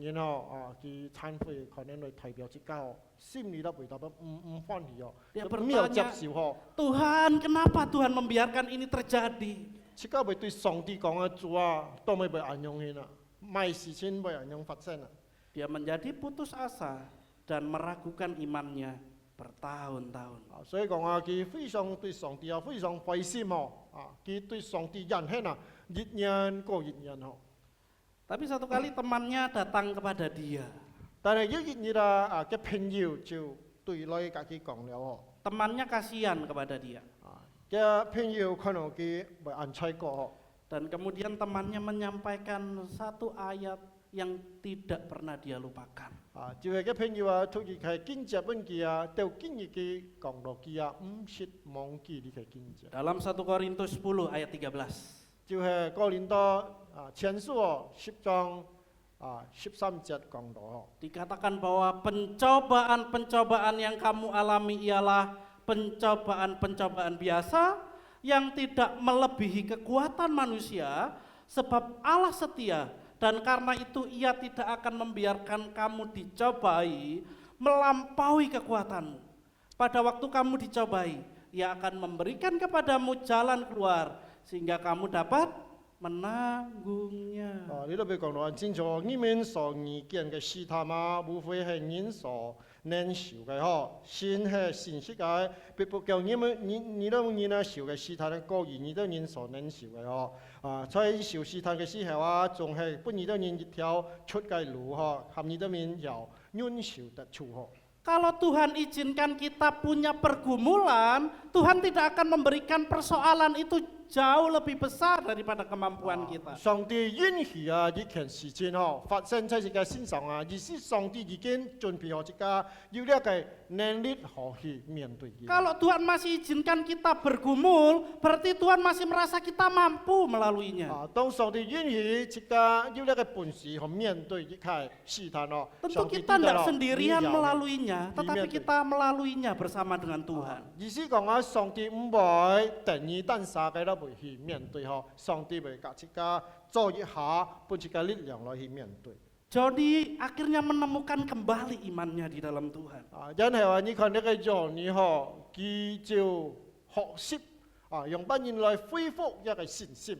S7: 然後佢懺悔，可能嚟代表即刻心裏都會特別唔歡喜哦，
S10: Dia
S7: 唔有接
S10: bertanya,
S7: 受哦。
S10: Tuhan, kenapa Tuhan membiarkan ini terjadi?
S7: 即刻會對上帝講主都未被安用去啦，咩事情未安用發生啊？
S10: Dia menjadi putus asa dan meragukan imannya bertahun-tahun.
S7: 所以講佢非常對上帝非常灰心哦，佢對上帝怨恨日日過日日哦。
S10: Tapi satu kali temannya datang kepada dia.
S7: 但係有一日嘅朋友就對佢家己講了哦，
S10: Temannya kasihan kepada dia.
S7: 嘅朋友可能佢未安猜過哦。
S10: Dan kemudian temannya menyampaikan satu ayat yang tidak pernah dia lupakan.
S7: 就係嘅朋友突然係經濟問題到今日嘅講到佢唔識忘記呢個經濟。
S10: Dalam 1 Korintus 10 ayat 13.
S7: 就係哥林多前書10章13節講到哦。
S10: Dikatakan bahwa pencobaan-pencobaan yang kamu alami ialah pencobaan-pencobaan biasa yang tidak melebihi kekuatan manusia, sebab Allah setia dan karena itu Ia tidak akan membiarkan kamu dicobai melampaui kekuatanmu. Pada waktu kamu dicobai, Ia akan memberikan kepadamu jalan keluar sehingga kamu dapat menanggungnya.
S7: 呢度俾講到很清楚，你們所遇見嘅試探無非係人所能受嘅嗬，先係信息嘅，並不叫你都受嘅試探高於你都人所能受嘅嗬。在受試探嘅時候仲係俾你都人一條出嘅路嗬，含你都面有忍受得住嗬。
S10: Kalau Tuhan izinkan kita punya pergumulan, Tuhan tidak akan memberikan persoalan itu jauh lebih besar daripada kemampuan kita.
S7: 上帝允許呢件事情發生在自己身上而是上帝已經準備好自己要呢個能力去面對佢。
S10: Kalau Tuhan masih izinkan kita bergumul, berarti Tuhan masih merasa kita mampu melaluinya.
S7: 當上帝允許自己要呢個本事去面對呢個試探
S10: Tentu kita tidak sendirian melaluinya, tetapi kita melaluinya bersama dengan Tuhan.
S7: 意思講上帝唔會等你等啥嘅都會去面對上帝會教自己做一下，俾自己力量來去面對。
S10: Jody akhirnya menemukan kembali imannya di dalam Tuhan.
S7: 因係話你看呢個樣你佢就學習用班人來恢復一個信心。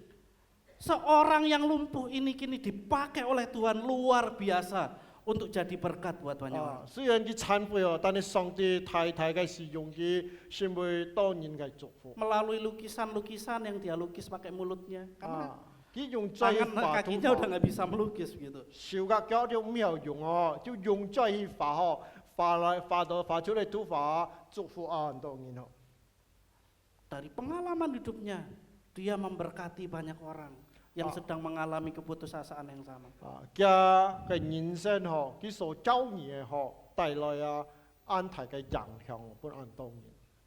S10: Seorang yang lumpuh ini kini dipakai oleh Tuhan luar biasa untuk jadi berkat buat banyak orang.
S7: 雖然佢懺悔但係上帝太嘅使用佢，先會當然嘅祝福。
S10: Melalui lukisan-lukisan yang dia lukis pakai mulutnya, karena
S7: 佢用嘴
S10: tangan
S7: 畫
S10: kakinya udah nggak bisa melukis gitu.
S7: 手嘅腳就唔有用就用嘴去畫出嚟圖畫祝福很多人。
S10: Dari pengalaman hidupnya, dia memberkati banyak orang yang sedang mengalami keputusasaan yang sama.
S7: 嘅人生佢所遭遇嘅帶來安泰嘅影響俾很多人。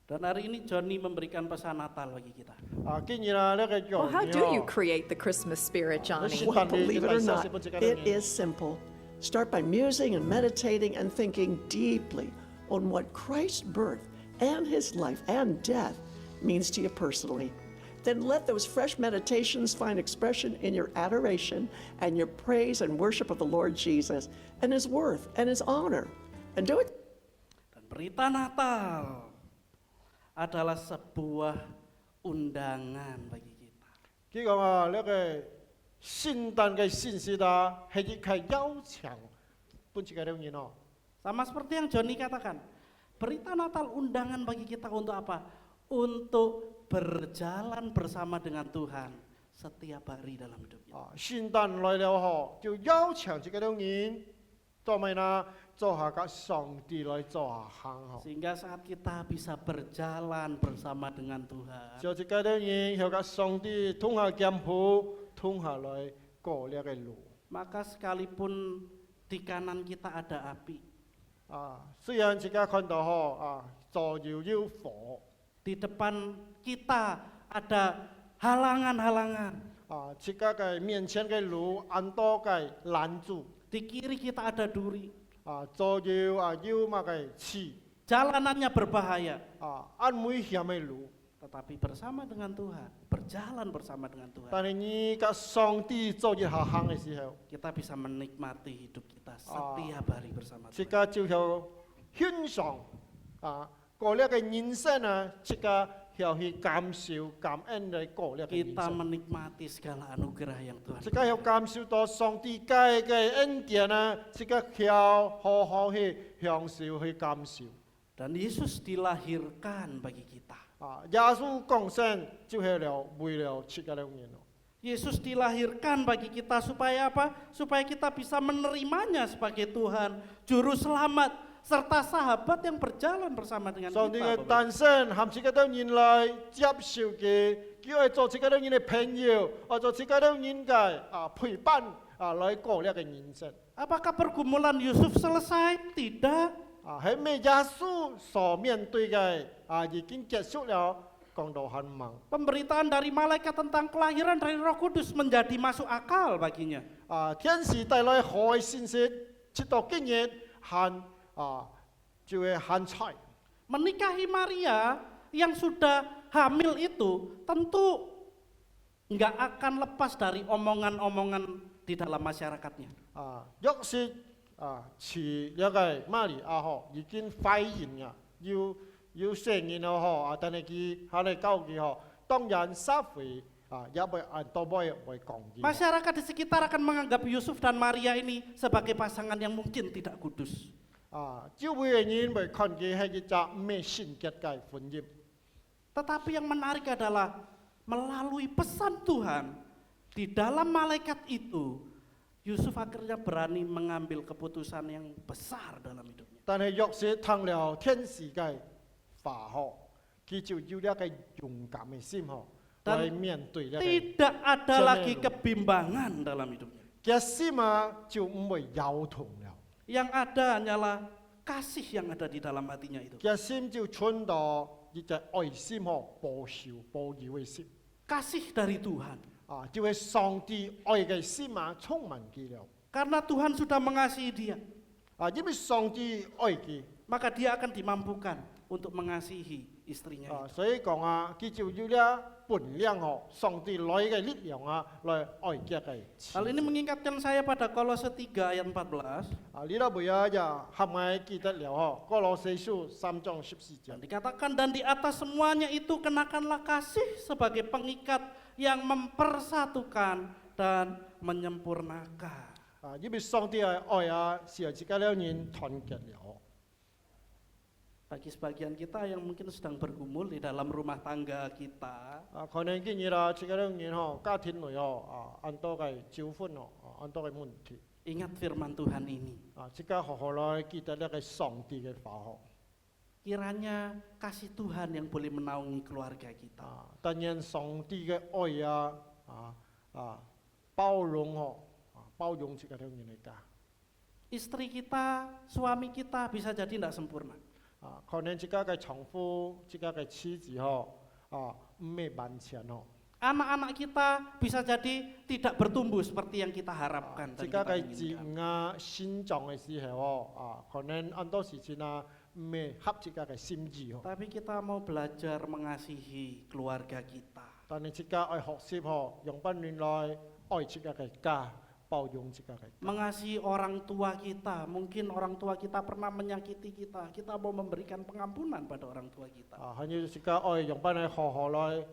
S10: Dan hari ini Johnny memberikan pesan Natal bagi kita.
S7: 既然呢個
S11: Well, how do you create the Christmas spirit, Johnny?
S12: Well, believe it or not, it is simple. Start by musing and meditating and thinking deeply on what Christ's birth and his life and death means to you personally. Then let those fresh meditations find expression in your adoration and your praise and worship of the Lord Jesus and his worth and his honor. And do it.
S10: Dan berita Natal adalah sebuah undangan bagi kita.
S7: 佢講呢個聖誕嘅信息係一個邀請，俾自己啲人
S10: Sama seperti yang Johnny katakan, berita Natal undangan bagi kita untuk apa? Untuk berjalan bersama dengan Tuhan setiap hari dalam hidup kita.
S7: 聖誕來了後，就邀請這個人做咩呢？做下個上帝來做下行。
S10: Sehingga saat kita bisa berjalan bersama dengan Tuhan,
S7: 就這個人向個上帝通下劍譜，通下來過呢個路。
S10: maka sekalipun di kanan kita ada api,
S7: 雖然這個看到左右有火，
S10: di depan kita ada halangan-halangan,
S7: 這個嘅面前嘅路很多嘅攔住，
S10: di kiri kita ada duri,
S7: 左右有乜嘅刺，
S10: jalanannya berbahaya.
S7: 很危險嘅路。
S10: Tetapi bersama dengan Tuhan, berjalan bersama dengan Tuhan,
S7: 但係你個上帝做一下行嘅時候，
S10: kita bisa menikmati hidup kita setiap hari bersama
S7: 這
S10: Tuhan.
S7: 個就係欣賞過呢個人生這個要去感受感恩嚟過呢個人
S10: Kita
S7: 生。
S10: menikmati segala anugerah yang Tuhan
S7: 這個要感受到上帝給嘅恩典這個要好好去享受去感受。
S10: Dan Yesus dilahirkan bagi kita.
S7: 耶穌降生就係了為了這個人。
S10: Yesus dilahirkan bagi kita supaya apa? Supaya kita bisa menerimanya sebagai Tuhan, Juru Selamat, serta sahabat yang berjalan bersama dengan
S7: 上帝嘅
S10: kita.
S7: 誕生含這個人來接受嘅，叫佢做這個人嘅朋友，做這個人嘅陪伴來過呢個人生。
S10: Apakah pergumulan Yusuf selesai? Tidak.
S7: 喺咩耶穌所面對嘅已經結束了，講到很忙。
S10: Pemberitaan dari malaikat tentang kelahiran dari Roh Kudus menjadi masuk akal baginya.
S7: 天使帶來好嘅信息，直到今日就會很彩。
S10: Menikahi Maria yang sudah hamil itu tentu nggak akan lepas dari omongan-omongan di dalam masyarakatnya.
S7: 約瑟似一個瑪利亞已經懷孕啊，要生孕了但係佢喺嚟教佢當然社會也會都會講嘅。
S10: Masyarakat di sekitar akan menganggap Yusuf dan Maria ini sebagai pasangan yang mungkin tidak kudus.
S7: 教會嘅人會看佢係一隻咩聖潔嘅婚姻。
S10: Tetapi yang menarik adalah melalui pesan Tuhan di dalam malaikat itu, Yusuf akhirnya berani mengambil keputusan yang besar dalam hidupnya.
S7: 但係約瑟聽了天使嘅話佢就有一個勇敢嘅心來面對呢個。
S10: Tidak ada lagi kebimbangan dalam hidupnya.
S7: 嘅心就唔會搖動了。
S10: Yang ada hanyalah kasih yang ada di dalam hatinya itu.
S7: 嘅心就存到一隻愛心保守保佑嘅心。
S10: Kasih dari Tuhan.
S7: 就係上帝愛嘅心充滿佢了。
S10: Karena Tuhan sudah mengasihi dia,
S7: 因為上帝愛佢，
S10: maka dia akan dimampukan untuk mengasihi istrinya.
S7: 所以講佢就有了本領上帝來嘅力量來愛佢嘅。
S10: Hal ini mengingatkan saya pada Kolose 3 ayat 14.
S7: 呢度每日就係咪記得了？哥羅西書3章14節。
S10: Dan dikatakan dan di atas semuanya itu kenakanlah kasih sebagai pengikat yang mempersatukan dan menyempurnakan.
S7: 因為上帝嘅愛是自己兩人團結了。
S10: Bagi sebagian kita yang mungkin sedang bergumul di dalam rumah tangga kita,
S7: 可能今日自己兩人家庭內很多嘅糾紛很多嘅問題。
S10: ingat firman Tuhan ini.
S7: 即刻好好來記得呢個上帝嘅話。
S10: Kiranya kasih Tuhan yang boleh menaungi keluarga kita.
S7: 但願上帝嘅愛包容自己兩人嘅家。
S10: Istri kita, suami kita bisa jadi tidak sempurna.
S7: 可能自己嘅丈夫、自己嘅妻子唔係完全。
S10: Anak-anak kita bisa jadi tidak bertumbuh seperti yang kita harapkan
S7: 自
S10: dan
S7: 己
S10: kita
S7: 嘅子
S10: inginkan.
S7: 成長嘅時候可能很多事情唔係合自己嘅心意。
S10: Tapi kita mau belajar mengasihi keluarga kita.
S7: 但係自己愛學習用本領來愛自己嘅家，包容自己嘅家。
S10: Mengasihi orang tua kita, mungkin orang tua kita pernah menyakiti kita, kita mau memberikan pengampunan pada orang tua kita.
S7: 係要自己愛用本領好好來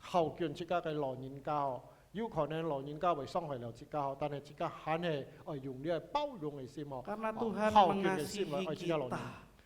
S7: 孝敬自己嘅老人家。 有可能老人家會傷害了自己，但係自己肯係用呢個包容嘅心，
S10: Karena Tuhan
S7: 孝敬嘅心
S10: mengasihi
S7: 愛自己老人
S10: kita.。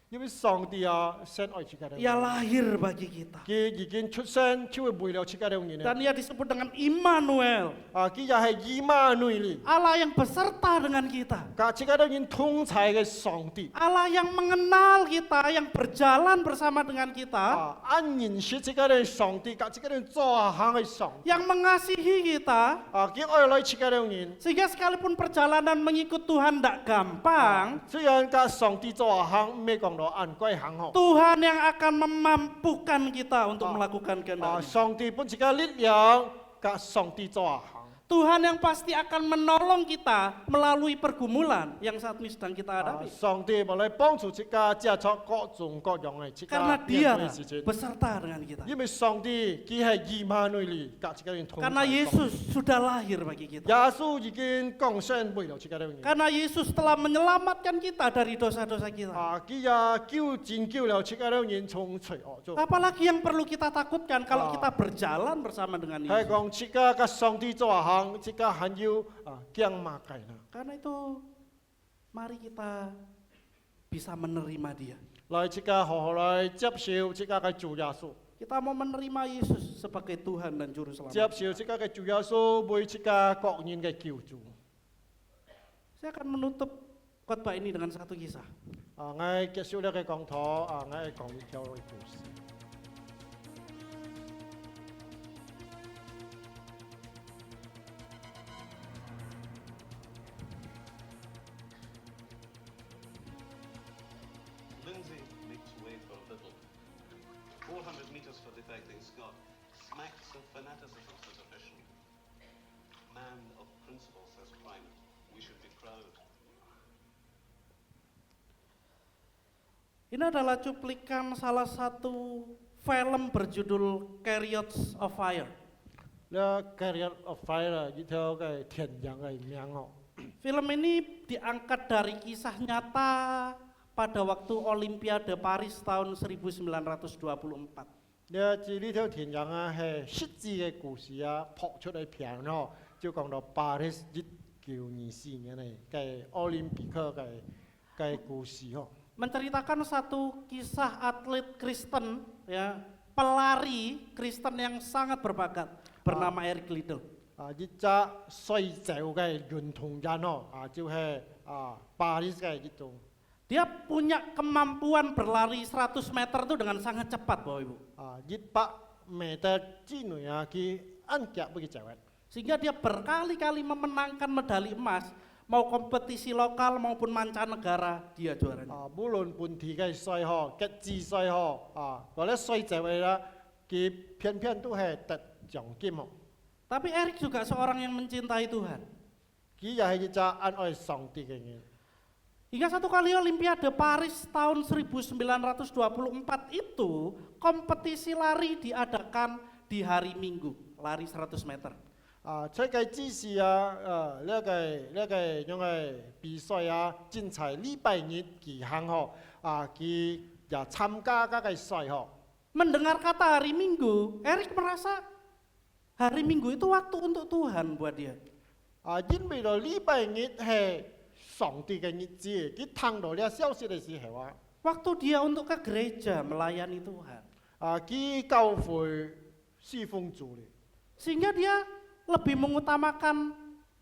S7: 因为上帝啊，先爱自己的
S10: Ia
S7: 人，
S10: lahir bagi kita.
S7: 佢已經出生，就會為了自己的人
S10: Dan ia disebut dengan Immanuel.
S7: 啊，佢也係以馬內利，
S10: Allah yang beserta dengan kita.
S7: 甲自己的人同在嘅上帝。
S10: Allah yang mengenal kita, yang berjalan bersama dengan kita,
S7: 啊，按認識自己的上帝，甲自己的人做行嘅上帝。
S10: yang mengasihi kita,
S7: 啊，佢愛來自己的人，
S10: sehingga sekalipun perjalanan mengikut Tuhan tidak gampang,
S7: 雖然甲上帝做行，唔係講到按規行好。
S10: Tuhan yang akan memampukan kita untuk melakukan
S7: 啊，
S10: kehendak-Nya.
S7: 上帝本自己力量，甲上帝做行。
S10: Tuhan yang pasti akan menolong kita melalui pergumulan yang saat ini sedang kita
S7: 啊，
S10: hadapi.
S7: 上帝無來幫助自己接觸各種各樣嘅自己
S10: Karena
S7: 面
S10: Dia
S7: 對嘅事情。
S10: beserta dengan kita.
S7: 因為上帝佢係以馬內利，甲自己人同在。
S10: Karena Yesus sudah lahir bagi
S7: 耶
S10: kita.
S7: 穌已經降生為了自己的人。
S10: Karena Yesus telah menyelamatkan kita dari dosa-dosa kita.
S7: 啊，佢也拯救了自己的人從罪惡中。
S10: Apalagi yang perlu kita takutkan kalau kita berjalan bersama dengan
S7: 係
S10: Yesus.
S7: 講自己甲上帝做行，自己很要啊驚馬計啦。
S10: Karena itu mari kita bisa menerima Dia.
S7: 來自己好好來接受自己嘅主耶穌，
S10: Kita mau menerima Yesus sebagai Tuhan dan Juru
S7: 接
S10: Selamat.
S7: 受自己嘅主耶穌為自己各人嘅救主。
S10: Saya akan menutup khotbah ini dengan satu kisah.
S7: 啊，我結束呢個講座，啊，我講一條故事。
S13: Lindsay makes way for a little. 400 meters for defecting Scott. Smacks of fanaticism, says official. Man of principle, says climate. We should be proud.
S10: Ini adalah cuplikan salah satu film berjudul Chariots of Fire.
S7: 呢 Chariot of Fire 呢條嘅天人嘅名哦。
S10: Film ini diangkat dari kisah nyata pada waktu Olimpiade Paris tahun 1924.
S7: 呢條天人啊係實際嘅故事啊，拍出嚟片哦，就講到巴黎1924年嘅奧林匹克嘅故事哦。
S10: Menceritakan satu kisah atlet Kristen, ya, pelari Kristen yang sangat berbakat bernama Eric Liddell.
S7: 啊，呢隻水袖嘅運動員哦，啊就係啊巴黎嘅呢種。
S10: Dia punya kemampuan berlari 100 meter itu dengan sangat cepat, Bapak Ibu.
S7: 啊100 meter之內啊，佢按腳不佢走。
S10: Sehingga dia berkali-kali memenangkan medali emas, mau kompetisi lokal maupun mancanegara, dia juaranya.
S7: 啊，無論本地嘅賽嗬，嘅自賽嗬，啊，或者水袖嘅啦，佢偏偏都係得獎金哦。
S10: Tapi Eric juga seorang yang mencintai Tuhan.
S7: 佢又係一隻愛愛上帝嘅人。
S10: Hingga satu kali Olimpiade Paris tahun 1924 itu kompetisi lari diadakan di hari Minggu, lari 100 meter.
S7: 啊，出嘅指示啊，呢個樣嘅比賽啊，精彩禮拜日舉行嗬，啊，佢也參加嗰個賽嗬。
S10: Mendengar kata hari Minggu, Eric merasa hari Minggu itu waktu untuk Tuhan buat dia.
S7: 啊，因為到禮拜日係上帝嘅日子，佢聽到呢消息嘅時候啊，
S10: Waktu dia untuk ke gereja melayani Tuhan.
S7: 啊，佢教會侍奉主咧。
S10: Sehingga dia lebih mengutamakan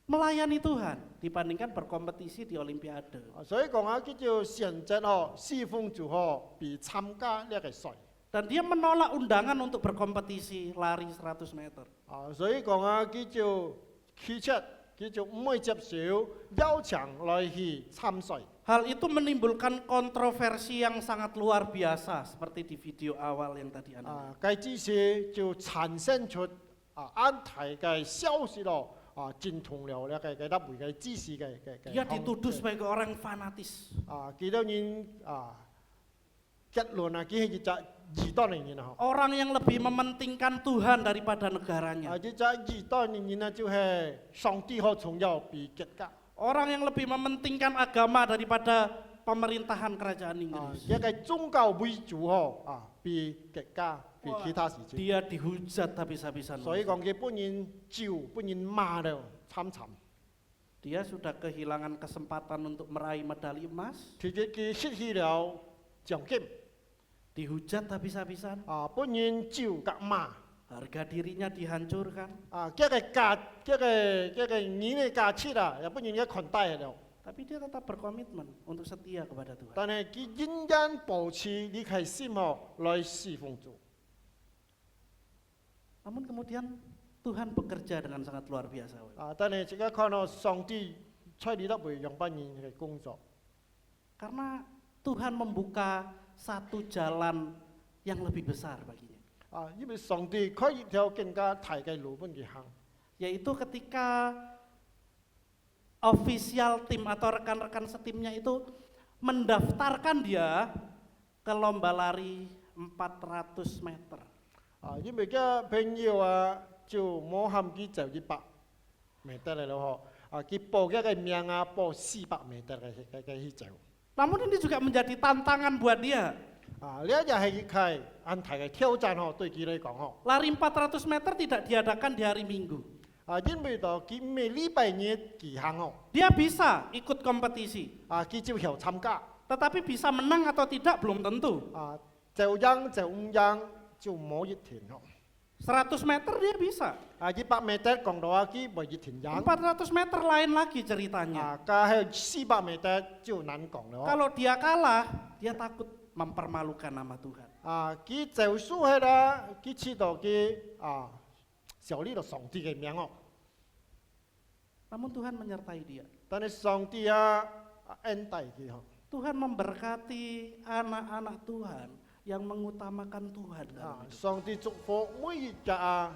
S10: melayani Tuhan dibandingkan berkompetisi di Olimpiade.
S7: 所以講啊，佢就選擇嗬侍奉主嗬，比參加呢個賽。
S10: Dan dia menolak undangan untuk berkompetisi lari 100 meter.
S7: 啊，所以講啊，佢就拒絕，佢就唔會接受邀請來去參賽。
S10: Hal itu menimbulkan kontroversi yang sangat luar biasa seperti di video awal yang tadi Anda lihat.
S7: 啊，該之時就產生出啊安提嘅消息咯，啊，認同了呢個嘅立會嘅指示嘅。
S10: Dia dituduh sebagai orang fanatis.
S7: 啊，幾多人啊結論啊，佢係一隻異端嘅人啊。
S10: Orang yang lebih mementingkan Tuhan daripada negaranya.
S7: 啊，一隻異端嘅人啊，就係上帝好重要比國家。
S10: Orang yang lebih mementingkan agama daripada pemerintahan kerajaan
S7: 啊，
S10: Inggris.
S7: 一個宗教為主嗬，啊，比國家比其他事情。
S10: Dia dihujat habis-habisan.
S7: 所以講佢本人招，本人罵了慘慘。
S10: Dia sudah kehilangan kesempatan untuk meraih medali emas.
S7: 佢失去了奖金，
S10: dihujat habis-habisan,
S7: 本人就甲骂，
S10: harga dirinya dihancurkan.
S7: 叫个年的假期啦，也本人嘅款待了，
S10: Tapi dia tetap berkomitmen untuk setia kepada Tuhan.
S7: 但係佢仍然保持離開心來侍奉主。
S10: Namun kemudian Tuhan bekerja dengan sangat luar biasa.
S7: 但係而家看到上帝出嚟得為樣班人嘅工作，
S10: Karena Tuhan membuka satu jalan yang lebih besar baginya.
S7: 因為上帝開一條更加大嘅路本佢行，
S10: Yaitu ketika official tim atau rekan-rekan setimnya itu mendaftarkan dia ke lomba lari 400 meter.
S7: 因為嘅朋友就冇喊佢就100米得嚟咯嗬，佢報嘅名報400米得嘅去走，
S10: Namun ini juga menjadi tantangan buat dia.
S7: 呢一日係佢安大嘅挑戰嗬，對佢嚟講嗬，
S10: Lari 400 meter tidak diadakan di hari Minggu.
S7: 因為到佢每禮拜日佢行嗬，
S10: Dia bisa ikut kompetisi,
S7: 佢就要參加，
S10: tetapi bisa menang atau tidak belum tentu.
S7: 就贏就唔贏就冇一天嗬。
S10: 100 meter dia bisa.
S7: 100 meter 講到佢冇一天贏，
S10: 400 meter lain lagi ceritanya.
S7: 係400 meter就難講咯。
S10: Kalau dia kalah, dia takut mempermalukan nama Tuhan.
S7: 佢就輸係啦，佢知道佢受呢度上帝嘅名哦。
S10: Namun Tuhan menyertai dia.
S7: 但係上帝恩待佢嗬。
S10: Tuhan memberkati anak-anak Tuhan yang mengutamakan Tuhan.
S7: 上帝祝福每一個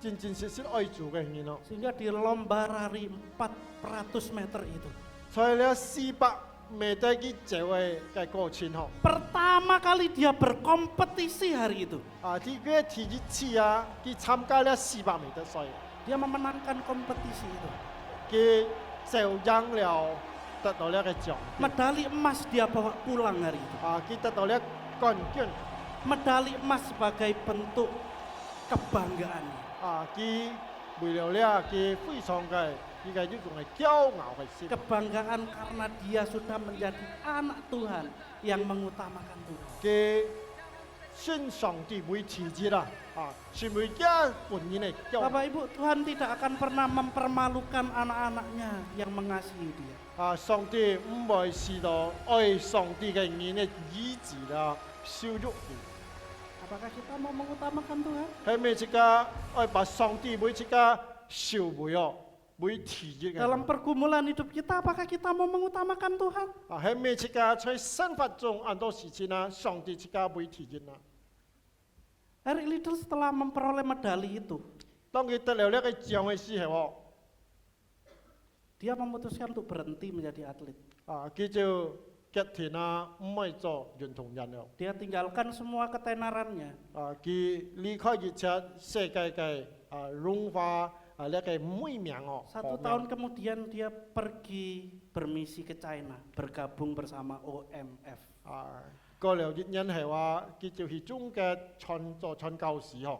S7: 真真實實愛主嘅人咯。
S10: Sehingga di lomba lari 400 meter itu,
S7: 所以咧400 meter 佢就嘅過程嗬。
S10: pertama kali dia berkompetisi hari itu.
S7: 佢第一次佢參加咧400 meter賽，
S10: Dia memenangkan kompetisi itu.
S7: 佢就贏了，得到呢個獎。
S10: Medali emas dia bawa pulang hari itu.
S7: 佢得到呢冠軍。
S10: Medali emas sebagai bentuk kebanggaan.
S7: 佢為了呢佢非常嘅，佢嘅呢種係驕傲嘅心。
S10: Kebanggaan karena dia sudah menjadi anak Tuhan yang mengutamakan Tuhan.
S7: 佢信上帝會提節啦，是每家本人嘅驕傲。
S10: Bapak Ibu, Tuhan tidak akan pernah mempermalukan anak-anaknya yang mengasihi dia.
S7: 上帝唔會試到愛上帝嘅人嘅意志啦，羞辱佢。
S10: Apakah kita mau mengutamakan Tuhan?
S7: 係咪一個愛把上帝每一個受惠哦，每提節嘅？
S10: Dalam pergumulan hidup kita, apakah kita mau mengutamakan Tuhan?
S7: 係咪一個在生活中很多事情上帝一個每提節啊？
S10: Eric Liddell setelah memperoleh medali itu,
S7: 當佢得了呢個獎嘅時候，
S10: dia memutuskan untuk berhenti menjadi atlet.
S7: 佢就決定唔係做運動員了。
S10: Dia tinggalkan semua ketenarannya.
S7: 佢離開一切世界嘅榮華呢個美名哦。
S10: 1 tahun kemudian dia pergi bermisi ke China, bergabung bersama OMF.
S7: 過了1年係話，佢就去中國做傳教士哦。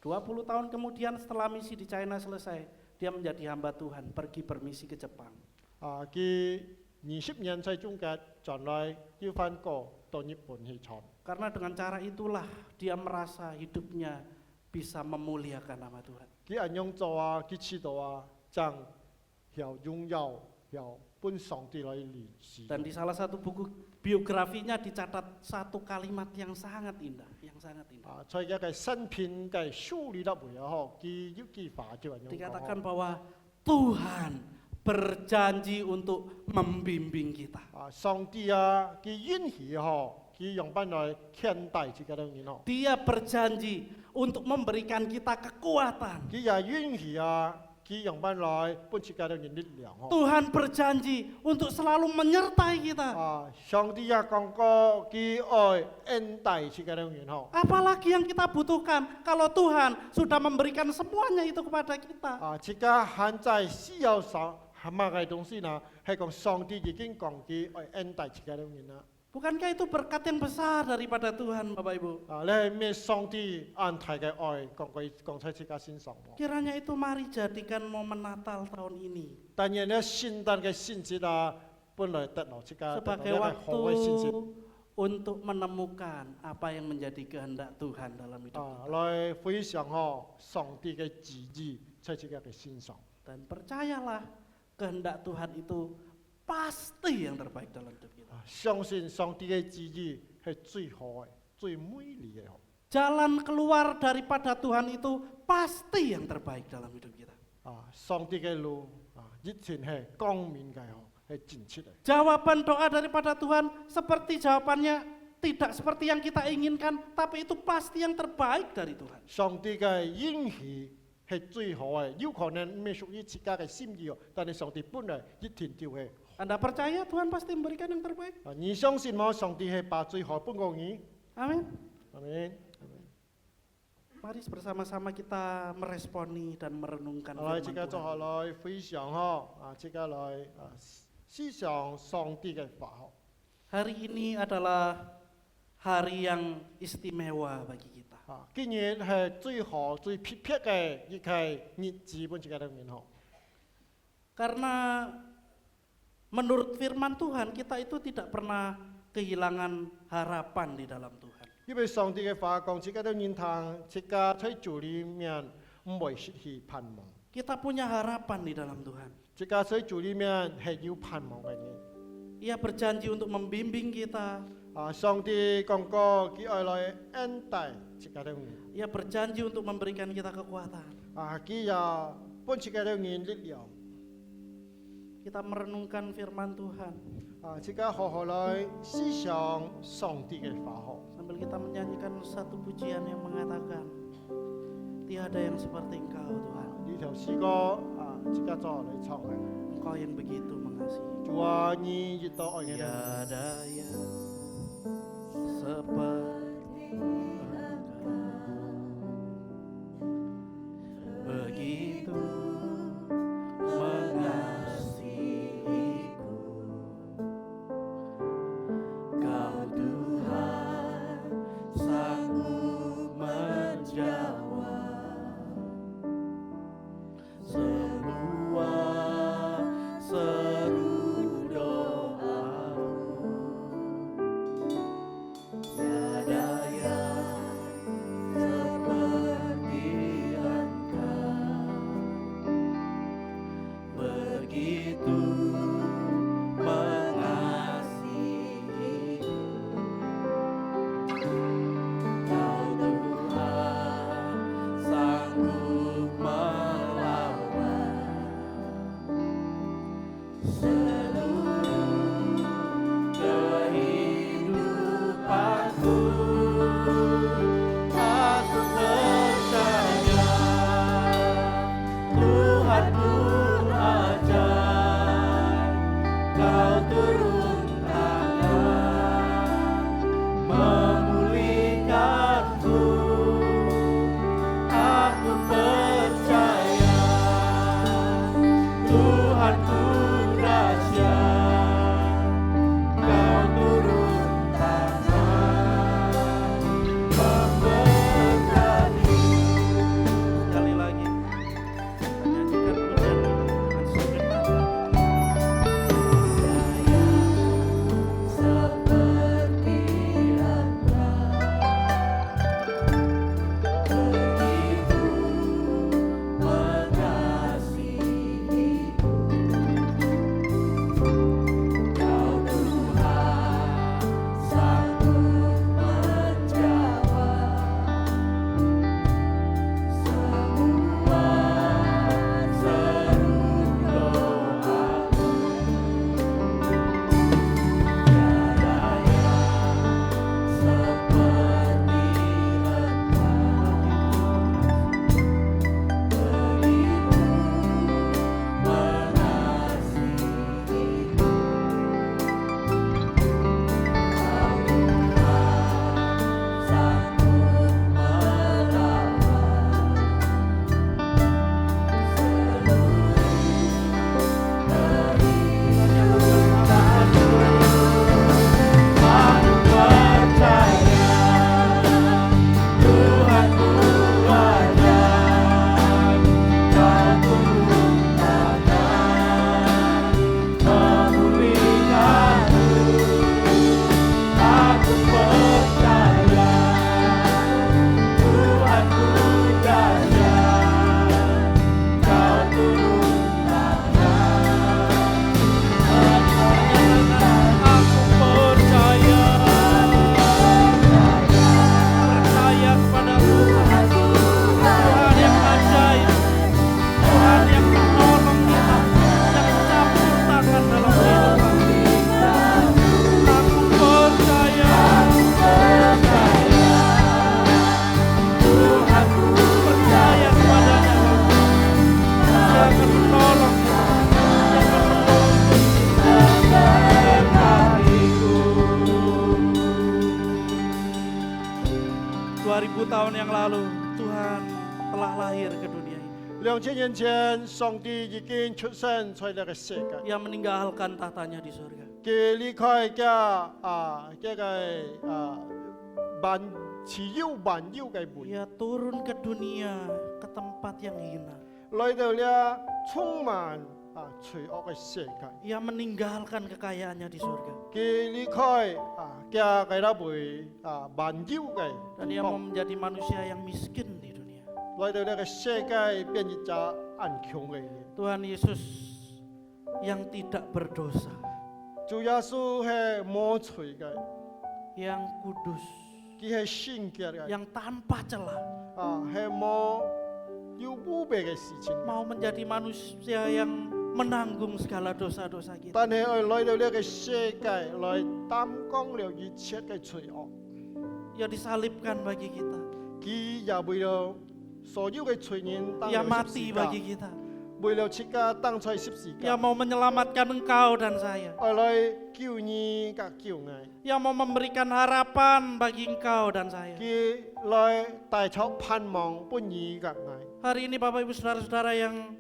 S10: 20 tahun kemudian setelah misi di China selesai, dia menjadi hamba Tuhan, pergi bermisi ke Jepang.
S7: 佢20年在中國轉來要翻過到日本去傳。
S10: Karena dengan cara itulah dia merasa hidupnya bisa memuliakan nama Tuhan.
S7: 佢咁樣做佢知道將要榮耀要本上帝來領事。
S10: Dan di salah satu buku biografinya dicatat satu kalimat yang sangat indah, yang sangat indah.
S7: 在一個新片嘅書裏頭會有佢有句話就咁樣講。
S10: Dikatakan bahwa Tuhan berjanji untuk membimbing kita.
S7: 上帝佢允許佢用翻來看待這個人哦。
S10: Dia berjanji untuk memberikan kita kekuatan.
S7: 佢也允許佢用翻來幫這個人力量哦。
S10: Tuhan berjanji untuk selalu menyertai kita.
S7: 上帝講過佢愛恩待這個人哦。
S10: Apalagi yang kita butuhkan kalau Tuhan sudah memberikan semuanya itu kepada kita.
S7: 這個現在需要什麼嘅東西呢？係講上帝已經講佢愛恩待這個人啦。
S10: Bukankah itu berkat yang besar daripada Tuhan, Bapak Ibu?
S7: 你係咩上帝安排嘅愛講在這個身上？
S10: Kiranya itu mari jadikan momen Natal tahun ini
S7: 但係呢聖誕嘅聖節本來得到這個
S10: sebagai
S7: 好嘅聖節。
S10: untuk menemukan apa yang menjadi kehendak Tuhan dalam hidup kita.
S7: 來分享上帝嘅旨意在自己嘅身上。
S10: Dan percayalah, kehendak Tuhan itu pasti yang terbaik dalam hidup kita.
S7: 相信上帝嘅旨意係最好嘅、最美麗嘅。
S10: Jalan keluar daripada Tuhan itu pasti yang terbaik dalam hidup kita.
S7: 上帝嘅路一定係光明嘅，係正確嘅。
S10: Jawaban doa daripada Tuhan seperti jawabannya tidak seperti yang kita inginkan, tapi itu pasti yang terbaik dari Tuhan.
S7: 上帝嘅應許係最好嘅，有可能唔係屬於自己嘅心意，但係上帝本來一定就係。
S10: Anda percaya Tuhan pasti memberikan yang terbaik?
S7: 你相信嗎？上帝係把最好俾我你。
S10: Amin.
S7: Amin.
S10: Mari bersama-sama kita meresponi dan merenungkan
S7: 來，
S10: firman
S7: 即刻做
S10: Tuhan.
S7: 下來分享即刻來思想上帝嘅法。
S10: Hari ini adalah hari yang istimewa bagi kita.
S7: 今日係最好、最特別嘅一個日子，本即刻都面好。
S10: Karena menurut firman Tuhan kita itu tidak pernah kehilangan harapan di dalam Tuhan.
S7: 因為上帝嘅話講，即刻都認同，即刻喺主裡面唔會失去盼望。
S10: Kita punya harapan di dalam Tuhan.
S7: 即刻喺主裡面係有盼望嘅嘢。
S10: Ia berjanji untuk membimbing kita.
S7: 上帝講過，佢愛來恩待，即刻都認。
S10: Ia berjanji untuk memberikan kita kekuatan.
S7: 佢又本即刻都認力量。
S10: Kita merenungkan firman Tuhan.
S7: 即刻好好來思想上帝嘅法學。
S10: Sambil kita menyanyikan satu pujian yang mengatakan, tiada yang seperti Engkau Tuhan.
S7: 呢條詩歌即刻再嚟唱嘅。
S10: Engkau yang begitu mengasihi.
S7: 主啊，你亦都愛我哋。
S10: Tiada yang seperti Engkau, begitu mengasihiku. Kau Tuhan sanggup menjawab semua seru doaku. Tiada yang seperti Engkau, begitu mengasihiku. Kau Tuhan sanggup melawan seluruh kehidupanku. Aku percaya Tuhan pun ajaib, Kau turun tangan memulihkanku. Aku percaya Tuhan pun dahsyat, Kau turun tangan memberkati. Sekali lagi kita nyanyikan pujian dengan segenap hati. Seperti Engkau, begitu mengasihiku.
S7: 2000年前，上帝已经出生在这个世界。
S10: Ia meninggalkan tahtanya di surga.
S7: 佢離開萬有嘅門，
S10: Ia turun ke dunia, ke tempat yang hina.
S7: 來到了充滿罪惡嘅世界。
S10: Ia meninggalkan kekayaannya di surga.
S7: 佢離開嘅那位萬有嘅
S10: Dan ia mau menjadi manusia yang miskin di dunia.
S7: 來到呢個世界變一隻暗窮嘅人。
S10: Tuhan Yesus yang tidak berdosa,
S7: 主耶穌係冇罪嘅，
S10: yang kudus,
S7: 佢係聖潔嘅，
S10: yang tanpa celah,
S7: 係冇有污穢嘅事情。
S10: mau menjadi manusia yang menanggung segala dosa-dosa kita.
S7: 但係佢來到呢個世界，來擔當了一切嘅罪惡。
S10: Ia disalibkan bagi kita.
S7: 佢也為了所有嘅罪人當
S10: Ia
S7: 了十
S10: mati
S7: 字架
S10: bagi， kita.
S7: 為了切架當在十字
S10: Ia
S7: 架，
S10: mau menyelamatkan engkau dan saya.
S7: 來救你及救我。
S10: Ia mau memberikan harapan bagi engkau dan saya.
S7: 佢來帶出盼望俾你及我。
S10: Hari ini Bapak Ibu Saudara-saudara yang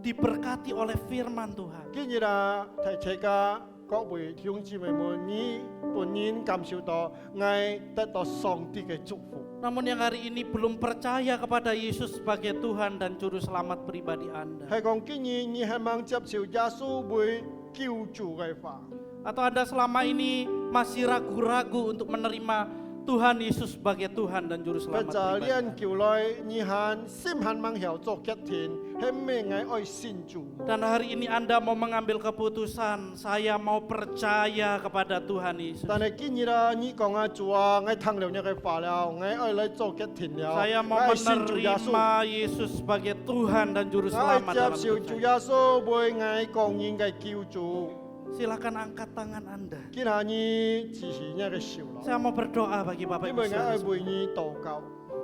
S10: diberkati oleh firman Tuhan.
S7: 今日啊，提切家各位弟兄姊妹們，你本人感受到愛得到上帝嘅祝福。
S10: Namun yang hari ini belum percaya kepada Yesus sebagai Tuhan dan Juru Selamat pribadi Anda.
S7: 係講今日你係望接受耶穌為救主嘅話，
S10: Atau Anda selama ini masih ragu-ragu untuk menerima Tuhan Yesus sebagai Tuhan dan Juru
S7: 或
S10: Selamat
S7: 者
S10: pribadi
S7: 你
S10: Anda.
S7: 叫來你係心肯望曉做決定，係咩愛信主。
S10: Dan hari ini Anda mau mengambil keputusan, saya mau percaya kepada Tuhan Yesus.
S7: 但係今日啊，你講啊主啊，我聽了你嘅話了，我愛來做決定了，
S10: Saya
S7: 我
S10: mau
S7: 愛信主耶穌，
S10: menerima Yesus sebagai Tuhan dan Juru
S7: 我愛
S10: Selamat
S7: 接
S10: dalam
S7: 受
S10: hidup
S7: 主
S10: saya.
S7: 耶穌為我個人嘅救主。
S10: Silakan angkat tangan Anda.
S7: 今日你支持你嘅手啦，
S10: Saya mau berdoa bagi Bapak
S7: 因
S10: Ibu
S7: 為我愛
S10: Saudara.
S7: 為你禱告。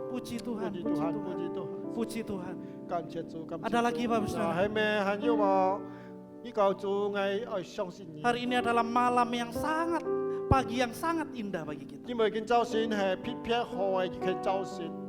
S10: Puji Tuhan,
S7: puji
S10: puji
S7: Tuhan,
S10: Tuhan,
S7: puji Tuhan.
S10: puji Tuhan.
S7: 感謝主，感謝主。
S10: Ada lagi Bapak Ibu Saudara.
S7: 係咪還有冇？呢個主愛相信你。
S10: Hari ini adalah malam yang sangat, pagi yang sangat indah bagi kita.
S7: 因為見周線係撇撇好嘅嘅周線。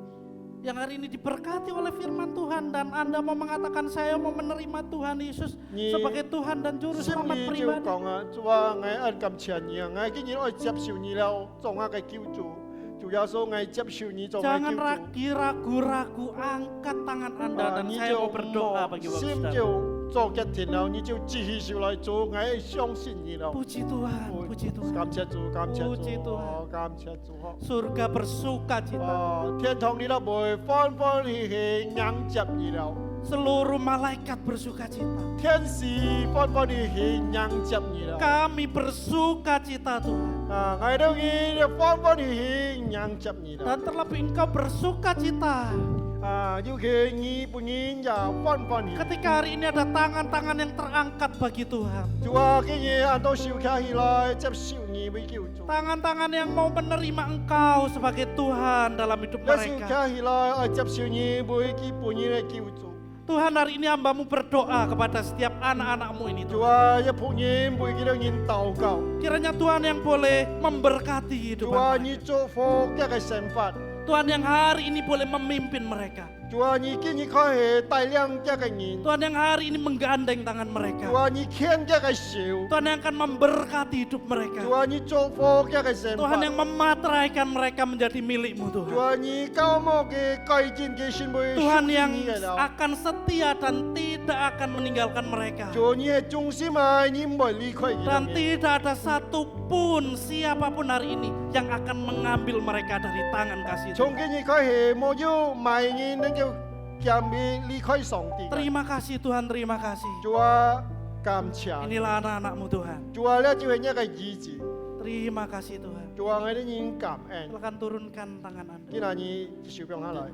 S10: Yang hari ini diberkati oleh firman Tuhan dan Anda mau mengatakan saya mau menerima Tuhan Yesus sebagai Tuhan dan Juru
S7: 心
S10: Selamat
S7: 裏就
S10: pribadi.
S7: 講啊，主啊，我愛感謝你啊，我今日愛接受你了，做我嘅救主。主耶穌，我接受你做我嘅
S10: Jangan
S7: 救主。
S10: lagi ragu-ragu, angkat tangan Anda dan
S7: 你
S10: saya
S7: 就
S10: mau berdoa bagi Bapak
S7: 心
S10: Saudara.
S7: 就做決定了，你就繼續上來做，我愛相信你了。
S10: Puji Tuhan, puji Tuhan.
S7: 感謝主，感謝
S10: Puji
S7: 主，
S10: Tuhan.
S7: 哦，感謝主。
S10: Surga bersuka cita.
S7: 哦，天堂你都會歡歡喜喜迎接你了，
S10: Seluruh malaikat bersuka cita.
S7: 天使歡歡喜喜迎接你了。
S10: Kami bersuka cita Tuhan.
S7: 啊，我都已歡歡喜喜迎接你了。
S10: Dan terlebih engkau bersuka cita
S7: 啊，尤其你本人也歡歡喜喜。
S10: ketika hari ini ada tangan-tangan yang terangkat bagi Tuhan.
S7: 主啊，今日俺都收起來接受你為救主。
S10: Tangan-tangan yang mau menerima engkau sebagai Tuhan dalam hidup
S7: 也收
S10: mereka.
S7: 起來愛接受你為佢本人嘅救主。
S10: Tuhan hari ini hambamu berdoa kepada setiap anak-anakmu ini
S7: 主
S10: Tuhan.
S7: 啊，一僕人為佢哋人禱告。
S10: Kiranya Tuhan yang boleh memberkati
S7: 主
S10: hidup
S7: 啊，
S10: mereka.
S7: 你祝福一個神法。
S10: Tuhan yang hari ini boleh memimpin mereka.
S7: 主啊，你今日可以帶領一個人。
S10: Tuhan yang hari ini menggandeng tangan mereka.
S7: 主啊，你牽一個手。
S10: Tuhan yang akan memberkati hidup mereka.
S7: 主啊，你祝福一個神
S10: Tuhan
S7: 法。
S10: yang memateraikan mereka menjadi milikmu
S7: 主
S10: Tuhan.
S7: 啊，你教我嘅改進嘅行為
S10: Tuhan
S7: 屬於
S10: yang
S7: 你嘅了。
S10: akan setia dan tidak akan meninggalkan mereka.
S7: 主，你係忠心愛，你唔會離開佢
S10: Dan
S7: 哋。
S10: tidak ada satupun siapapun hari ini yang akan mengambil mereka dari tangan kasih
S7: 從
S10: Tuhan.
S7: 今日開始，冇有埋人能夠減免離開上帝。
S10: Terima kasih Tuhan, terima kasih.
S7: 主啊，感謝。
S10: Inilah anak-anakmu Tuhan.
S7: 主啊，呢就係一個兒子。
S10: Terima kasih Tuhan.
S7: 主啊，我哋應感恩。
S10: Silakan turunkan tangan Anda.
S7: 今日你小病下來。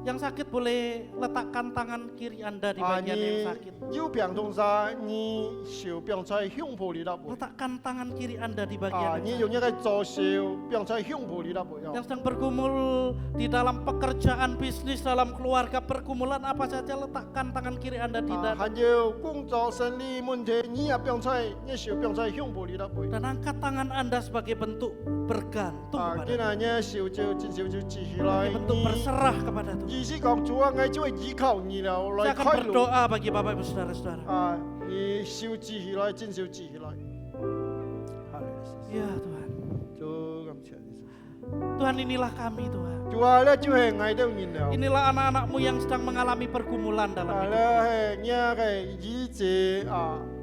S10: Yang sakit boleh letakkan tangan kiri Anda di
S7: 啊，
S10: bagian yang
S7: 你
S10: sakit.
S7: 有病痛時，你小病在胸部裏頭。
S10: Letakkan tangan kiri Anda di
S7: 啊，
S10: bagian
S7: 你
S10: yang
S7: 用
S10: sakit.
S7: 一個左手病在胸部裏頭。
S10: Yang sedang bergumul di dalam pekerjaan, bisnis, dalam keluarga, pergumulan apa saja, letakkan tangan kiri Anda di
S7: 啊，
S10: dada.
S7: 還有工作生理問題，你也病在，你小病在胸部裏頭。
S10: Dan angkat tangan Anda sebagai bentuk bergantung
S7: 啊，
S10: kepada
S7: 今
S10: Tuhan.
S7: 日你小就真小就支起
S10: Sebagai
S7: 來，
S10: bentuk
S7: 你
S10: berserah kepada Tuhan.
S7: 意思讲主啊，我就会依靠你了，
S10: Saya
S7: 来
S10: akan
S7: 开路。
S10: berdoa bagi Bapak Ibu Saudara-saudara.
S7: 你收支起来，真收支起来。
S10: Ya Tuhan.
S7: 主感谢你。
S10: Tuhan inilah kami Tuhan.
S7: 主啊，你就系爱到人了。
S10: Inilah anak-anakmu yang sedang mengalami pergumulan dalam
S7: 啊，
S10: hidup.
S7: 你系你嘅医治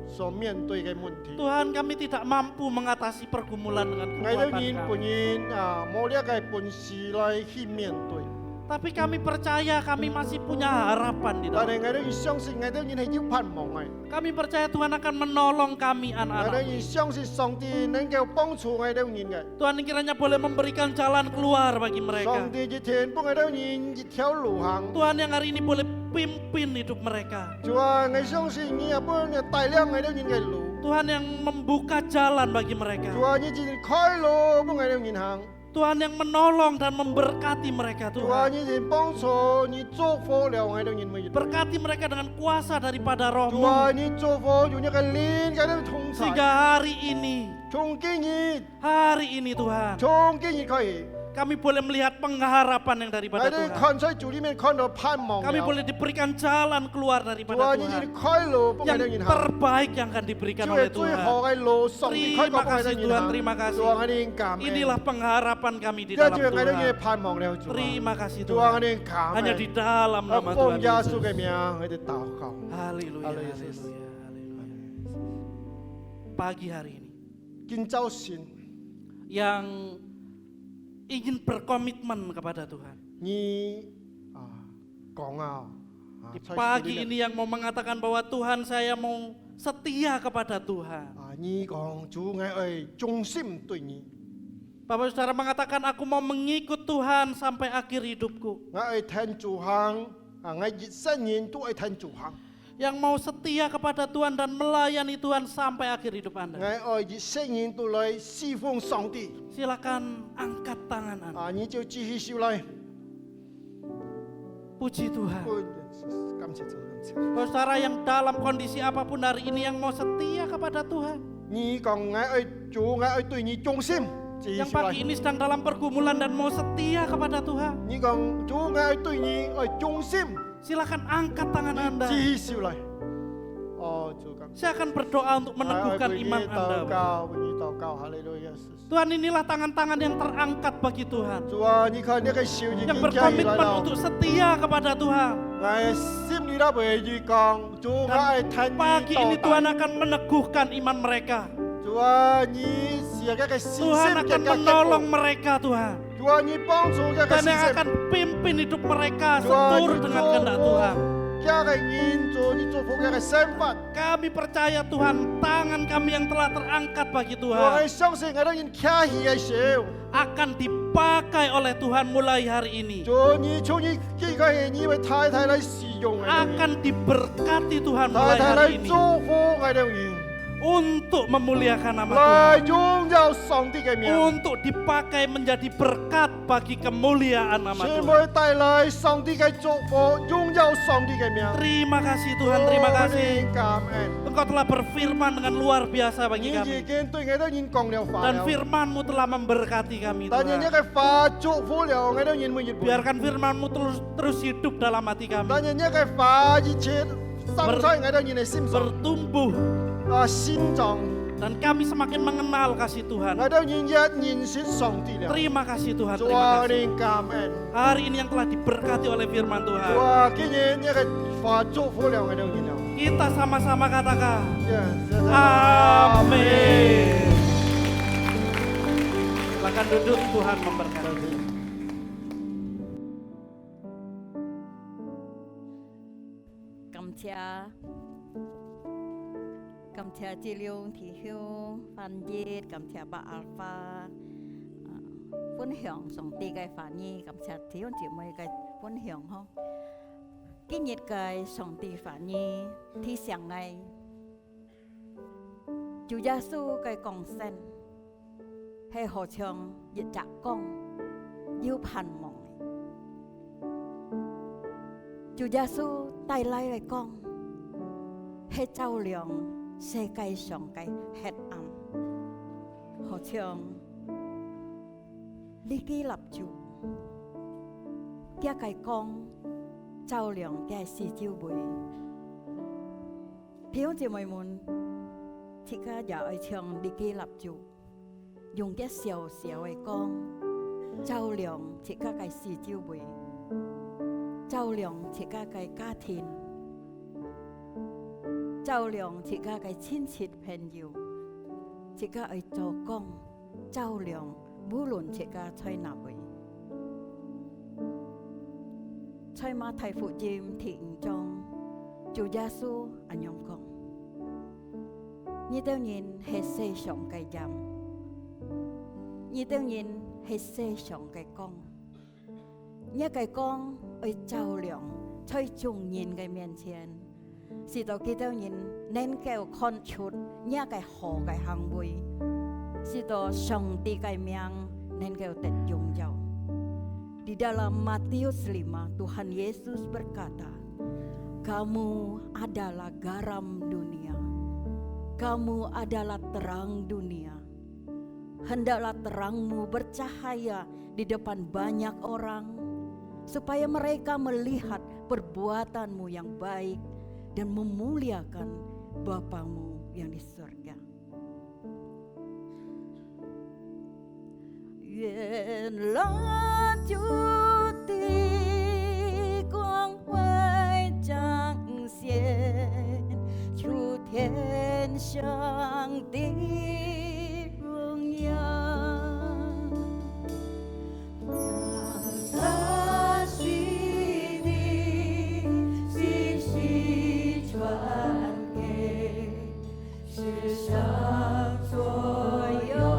S7: 所面对嘅问题。
S10: Tuhan kami tidak mampu mengatasi pergumulan dengan
S7: 爱到
S10: kekuatan
S7: 人
S10: kami.
S7: 本人冇呢个本事来去面对。
S10: Tapi kami percaya kami masih punya harapan di
S7: 但
S10: dalam.
S7: 系爱到人相信，爱到人系要盼望嘅。
S10: Kami percaya Tuhan akan menolong kami
S7: 爱到
S10: anak-anak.
S7: 人相信上帝能够帮助爱到人嘅。
S10: Tuhan kiranya boleh memberikan jalan keluar bagi
S7: 上
S10: mereka.
S7: 帝一天帮爱到人一条路行。
S10: Tuhan yang hari ini boleh pimpin hidup mereka.
S7: 主啊，我相信你也帮你带领爱到人嘅路。
S10: Tuhan yang membuka jalan bagi mereka.
S7: 主啊，你一日开路帮爱到人行。
S10: Tuhan yang menolong dan memberkati mereka
S7: 主啊，
S10: Tuhan.
S7: 你一帮助你祝福了爱到人每一。
S10: Berkati mereka dengan kuasa daripada
S7: 主啊，
S10: rohmu.
S7: 你祝福用一个灵嘅同在。
S10: Sehingga hari ini,
S7: 从今日，
S10: hari ini Tuhan,
S7: 从今日开始。
S10: kami boleh melihat pengharapan yang daripada
S7: 喺你
S10: Tuhan.
S7: 看在主裏面看到盼望
S10: Kami
S7: 了。
S10: boleh diberikan jalan keluar
S7: 主
S10: daripada
S7: 啊，你一
S10: Tuhan.
S7: 日開路幫我哋
S10: Yang
S7: 人行。
S10: terbaik yang akan diberikan
S7: 主
S10: oleh
S7: 係最好
S10: Tuhan.
S7: 嘅路，上帝開
S10: Terima
S7: 幫我哋
S10: kasih
S7: 人
S10: Tuhan,
S7: 行。
S10: terima
S7: 主
S10: kasih.
S7: 啊，我哋感恩。
S10: Inilah pengharapan kami di
S7: 呢
S10: dalam
S7: 就係我哋
S10: Tuhan.
S7: 盼望了，主啊。
S10: Terima kasih
S7: 主啊，我
S10: Tuhan.
S7: 哋感
S10: Hanya
S7: 恩。
S10: di dalam
S7: 我
S10: nama
S7: 奉
S10: Tuhan
S7: 耶穌
S10: Yesus.
S7: 嘅名，我哋禱告。
S10: Haleluya,
S7: Haleluya.
S10: haleluya, haleluya. Pagi hari ini
S7: 今朝先，
S10: yang ingin berkomitmen kepada Tuhan.
S7: 你講啊，
S10: Di pagi ini yang mau mengatakan bahwa Tuhan saya mau setia kepada Tuhan.
S7: 你講主我係忠心對你，
S10: Bapak Saudara mengatakan aku mau mengikut Tuhan sampai akhir hidupku.
S7: 我係聽主行，我熱心人都係聽主行。
S10: Yang mau setia kepada Tuhan dan melayani Tuhan sampai akhir hidup Anda.
S7: 我熱心人都來侍奉上帝。
S10: Silakan angkat tangan Anda.
S7: 你就繼續上來。
S10: Puji Tuhan.
S7: 感謝主，感謝。
S10: Bapak Saudara yang dalam kondisi apapun hari ini yang mau setia kepada Tuhan.
S7: 你講我係主，我係對你忠心。
S10: Yang pagi ini sedang dalam pergumulan dan mau setia kepada Tuhan.
S7: 你講主，我係對你係忠心。
S10: Silakan angkat tangan Anda.
S7: 繼續上來。哦，主感謝。
S10: Saya akan berdoa untuk meneguhkan iman Anda. Tuhan, inilah tangan-tangan yang terangkat bagi Tuhan. Yang berkomitmen untuk setia kepada Tuhan. Dan pagi ini Tuhan akan meneguhkan iman mereka. Tuhan akan menolong mereka Tuhan. Dan yang akan pimpin hidup mereka seturut dengan kehendak Tuhan. Kami percaya Tuhan, tangan kami yang telah terangkat bagi Tuhan akan dipakai oleh Tuhan mulai hari ini. Akan diberkati Tuhan mulai hari ini. Untuk memuliakan nama Tuhan. Untuk dipakai menjadi berkat bagi kemuliaan nama Tuhan. Terima kasih Tuhan, terima kasih. Engkau telah berfirman dengan luar biasa bagi kami. Dan firman-Mu telah memberkati kami Tuhan. Biarkan firman-Mu terus hidup dalam hati kami. Bertumbuh. Dan kami semakin mengenal kasih Tuhan. Terima kasih Tuhan, terima kasih. Hari ini yang telah diberkati oleh firman Tuhan. Kita sama-sama katakan amin. Silakan duduk, Tuhan memberkati.
S2: Cảm ơn Chị Liêu, Thị Hiếu, Phan Diết, cảm ơn bà Alpha, phân hưởng song ti cái phản nhi, cảm ơn Thị Hiếu, chị mới cái phân hưởng không? Cái nhiệt cái song ti phản nhi, thì sáng ngày, Chúa Giêsu cái còng sen, hay hồ trường dịch trả con, yêu phản mong. Chúa Giêsu tay lai cái con, hay trao lượng. Xe cây sòng cây hết âm họ trường lý ký lập chủ kia cây con 照亮嘅四周圍。弟兄姊妹們，即刻也愛唱立基立足，用嘅小小嘅光照亮即刻嘅四周圍，照亮即刻嘅家庭，照亮即刻嘅親戚朋友，即刻愛做光照亮，無論即刻在哪位。在馬太福音第5章，主耶穌咁樣講：呢啲人係世上嘅鹽，呢啲人係世上嘅光。呢個光會照亮在眾人嘅面前，使到幾多人能夠看出呢個好嘅行為，使到上帝嘅名能夠得榮耀。Di dalam Matius 5, Tuhan Yesus berkata, kamu adalah garam dunia, kamu adalah terang dunia. Hendaklah terangmu bercahaya di depan banyak orang, supaya mereka melihat perbuatanmu yang baik dan memuliakan Bapamu yang di surga. 愿蜡烛的光辉彰显出天上的荣耀，让他许的信息传给世上所有。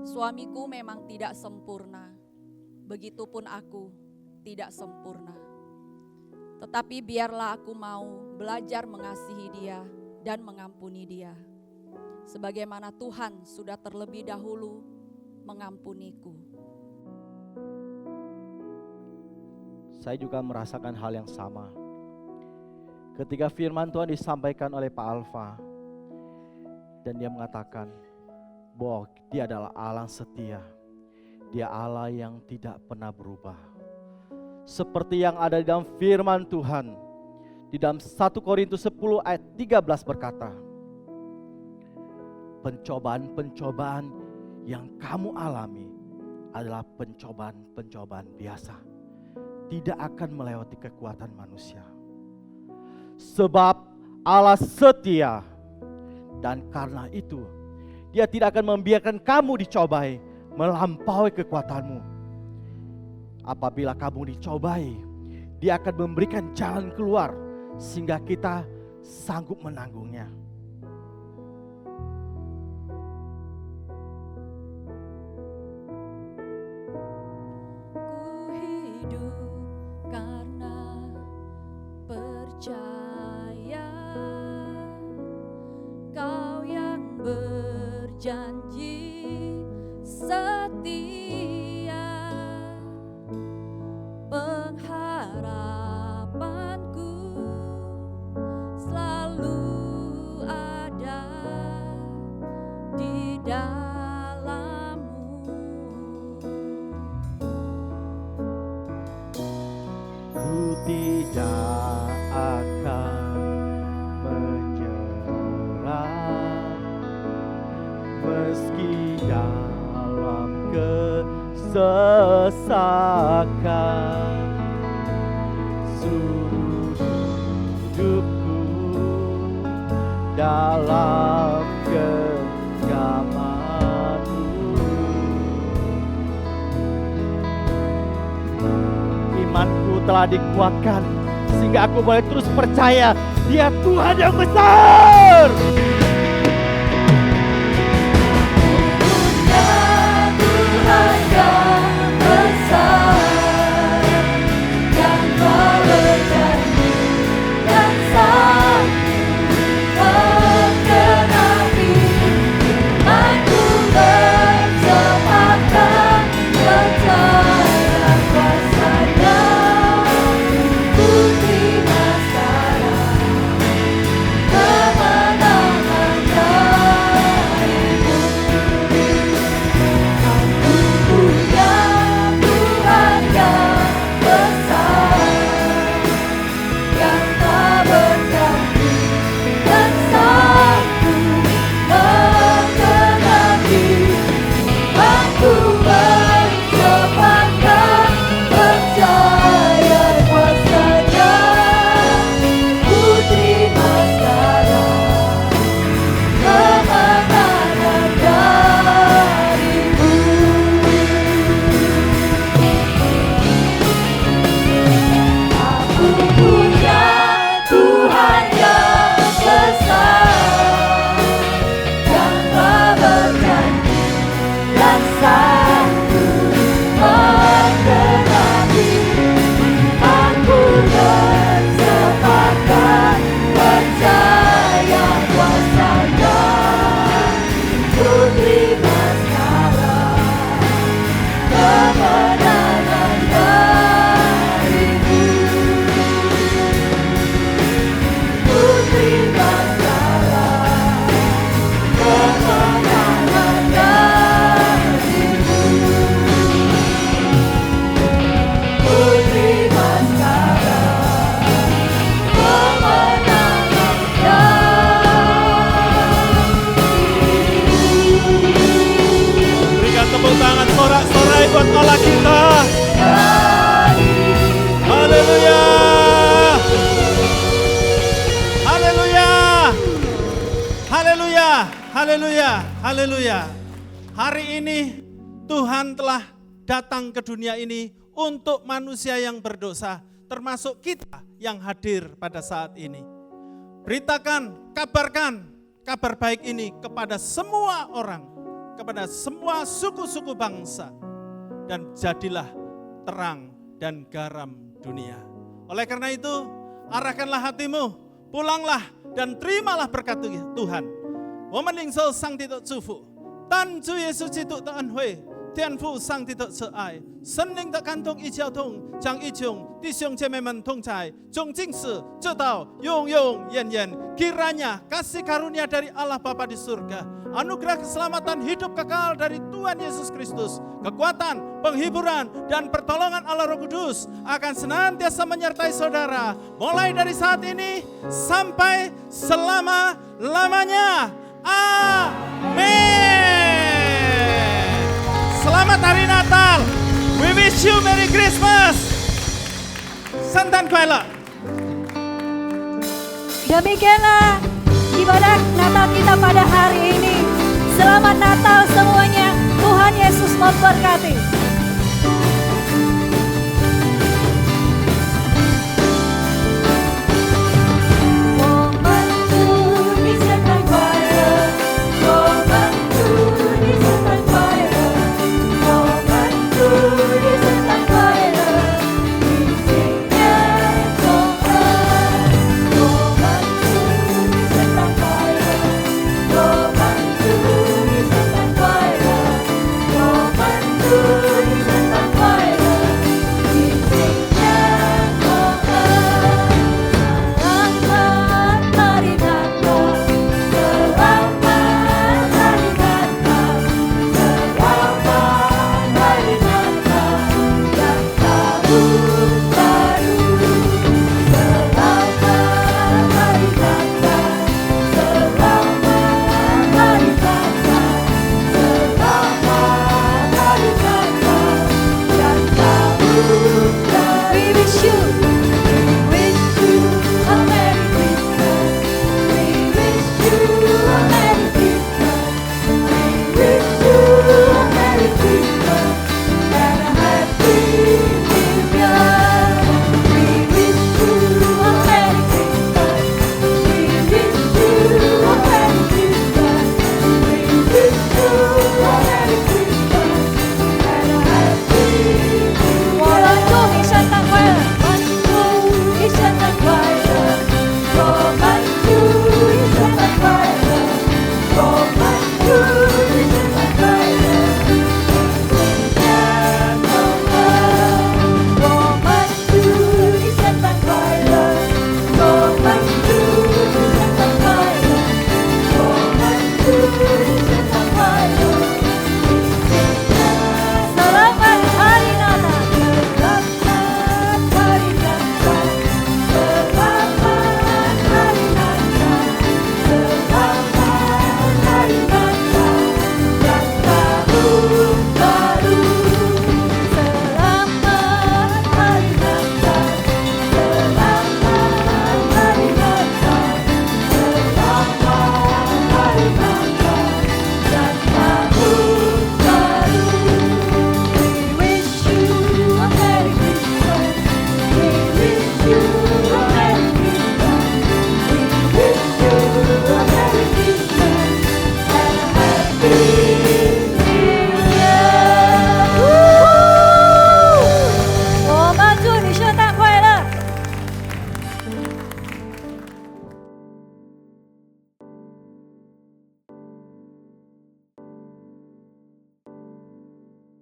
S9: Suamiku memang tidak sempurna, begitupun aku tidak sempurna. Tetapi biarlah aku mau belajar mengasihi dia dan mengampuni dia, sebagaimana Tuhan sudah terlebih dahulu mengampuniku.
S8: Saya juga merasakan hal yang sama. Ketika firman Tuhan disampaikan oleh Pak Alfa, dan dia mengatakan bahwa dia adalah Allah setia. Dia Allah yang tidak pernah berubah. Seperti yang ada di dalam firman Tuhan. Di dalam 1 Korintus 10 ayat 13 berkata, pencobaan-pencobaan yang kamu alami adalah pencobaan-pencobaan biasa. Tidak akan melewati kekuatan manusia. Sebab Allah setia, dan karena itu Dia tidak akan membiarkan kamu dicobai melampaui kekuatanmu. Apabila kamu dicobai, Dia akan memberikan jalan keluar sehingga kita sanggup menanggungnya.
S14: Ku hidup karena percaya Kau yang berjanji setia, pengharapanku selalu ada di dalam-Mu.
S8: Ku tidak akan menyerah meski dalam kesesakan. Suruh hidupku dalam genggaman-Mu. Imanku telah dikuatkan sehingga aku boleh terus percaya Dia Tuhan yang besar.
S14: Tuhan yang besar, yang telah berjanji dan sanggup menggenapi. Imanku bersepakkan percaya kuasa-Nya. Ku terima sekarang kemenangan darimu. Aku punya Tuhan yang besar, yang tak berjanji dan sanggup menggenapi. Aku bersepakkan percaya kuasa-Nya. Ku terima sekarang kemenangan darimu. Aku punya Tuhan yang besar, yang telah berjanji dan sanggup menggenapi. Aku bersepakkan percaya kuasa-Nya. Ku terima sekarang kemenangan darimu. Ku terima sekarang kemenangan darimu. Ku terima sekarang kemenangan
S7: Berikan tepuk tangan sorak-sorai buat Allah kita. Haleluya. Haleluya. Haleluya. Haleluya. Haleluya. Hari ini Tuhan telah datang ke dunia ini untuk manusia yang berdosa, termasuk kita yang hadir pada saat ini. Beritakan, kabarkan kabar baik ini kepada semua orang, kepada semua suku-suku bangsa, dan jadilah terang dan garam dunia. Oleh karena itu, arahkanlah hatimu, pulanglah dan terimalah berkat Tuhan. Woman ling so sang tidak cufu, tan Chu Yesus itu tak anhui, tian fu sang tidak seai, sening tak kantong i jiao tong, jang i chung, di xiong jememen tong cai, jong jing si, zedao, yong yong, yen yen. Kiranya kasih karunia dari Allah Bapa di surga, anugerah keselamatan hidup kekal dari Tuhan Yesus Kristus, kekuatan, penghiburan, dan pertolongan Allah Roh Kudus akan senantiasa menyertai saudara, mulai dari saat ini sampai selama-lamanya. Amin.
S10: Selamat Hari Natal. We wish you Merry Christmas. Santan Kuala.
S3: Demikianlah ibadah Natal kita pada hari ini. Selamat Natal semuanya. Tuhan Yesus memberkati.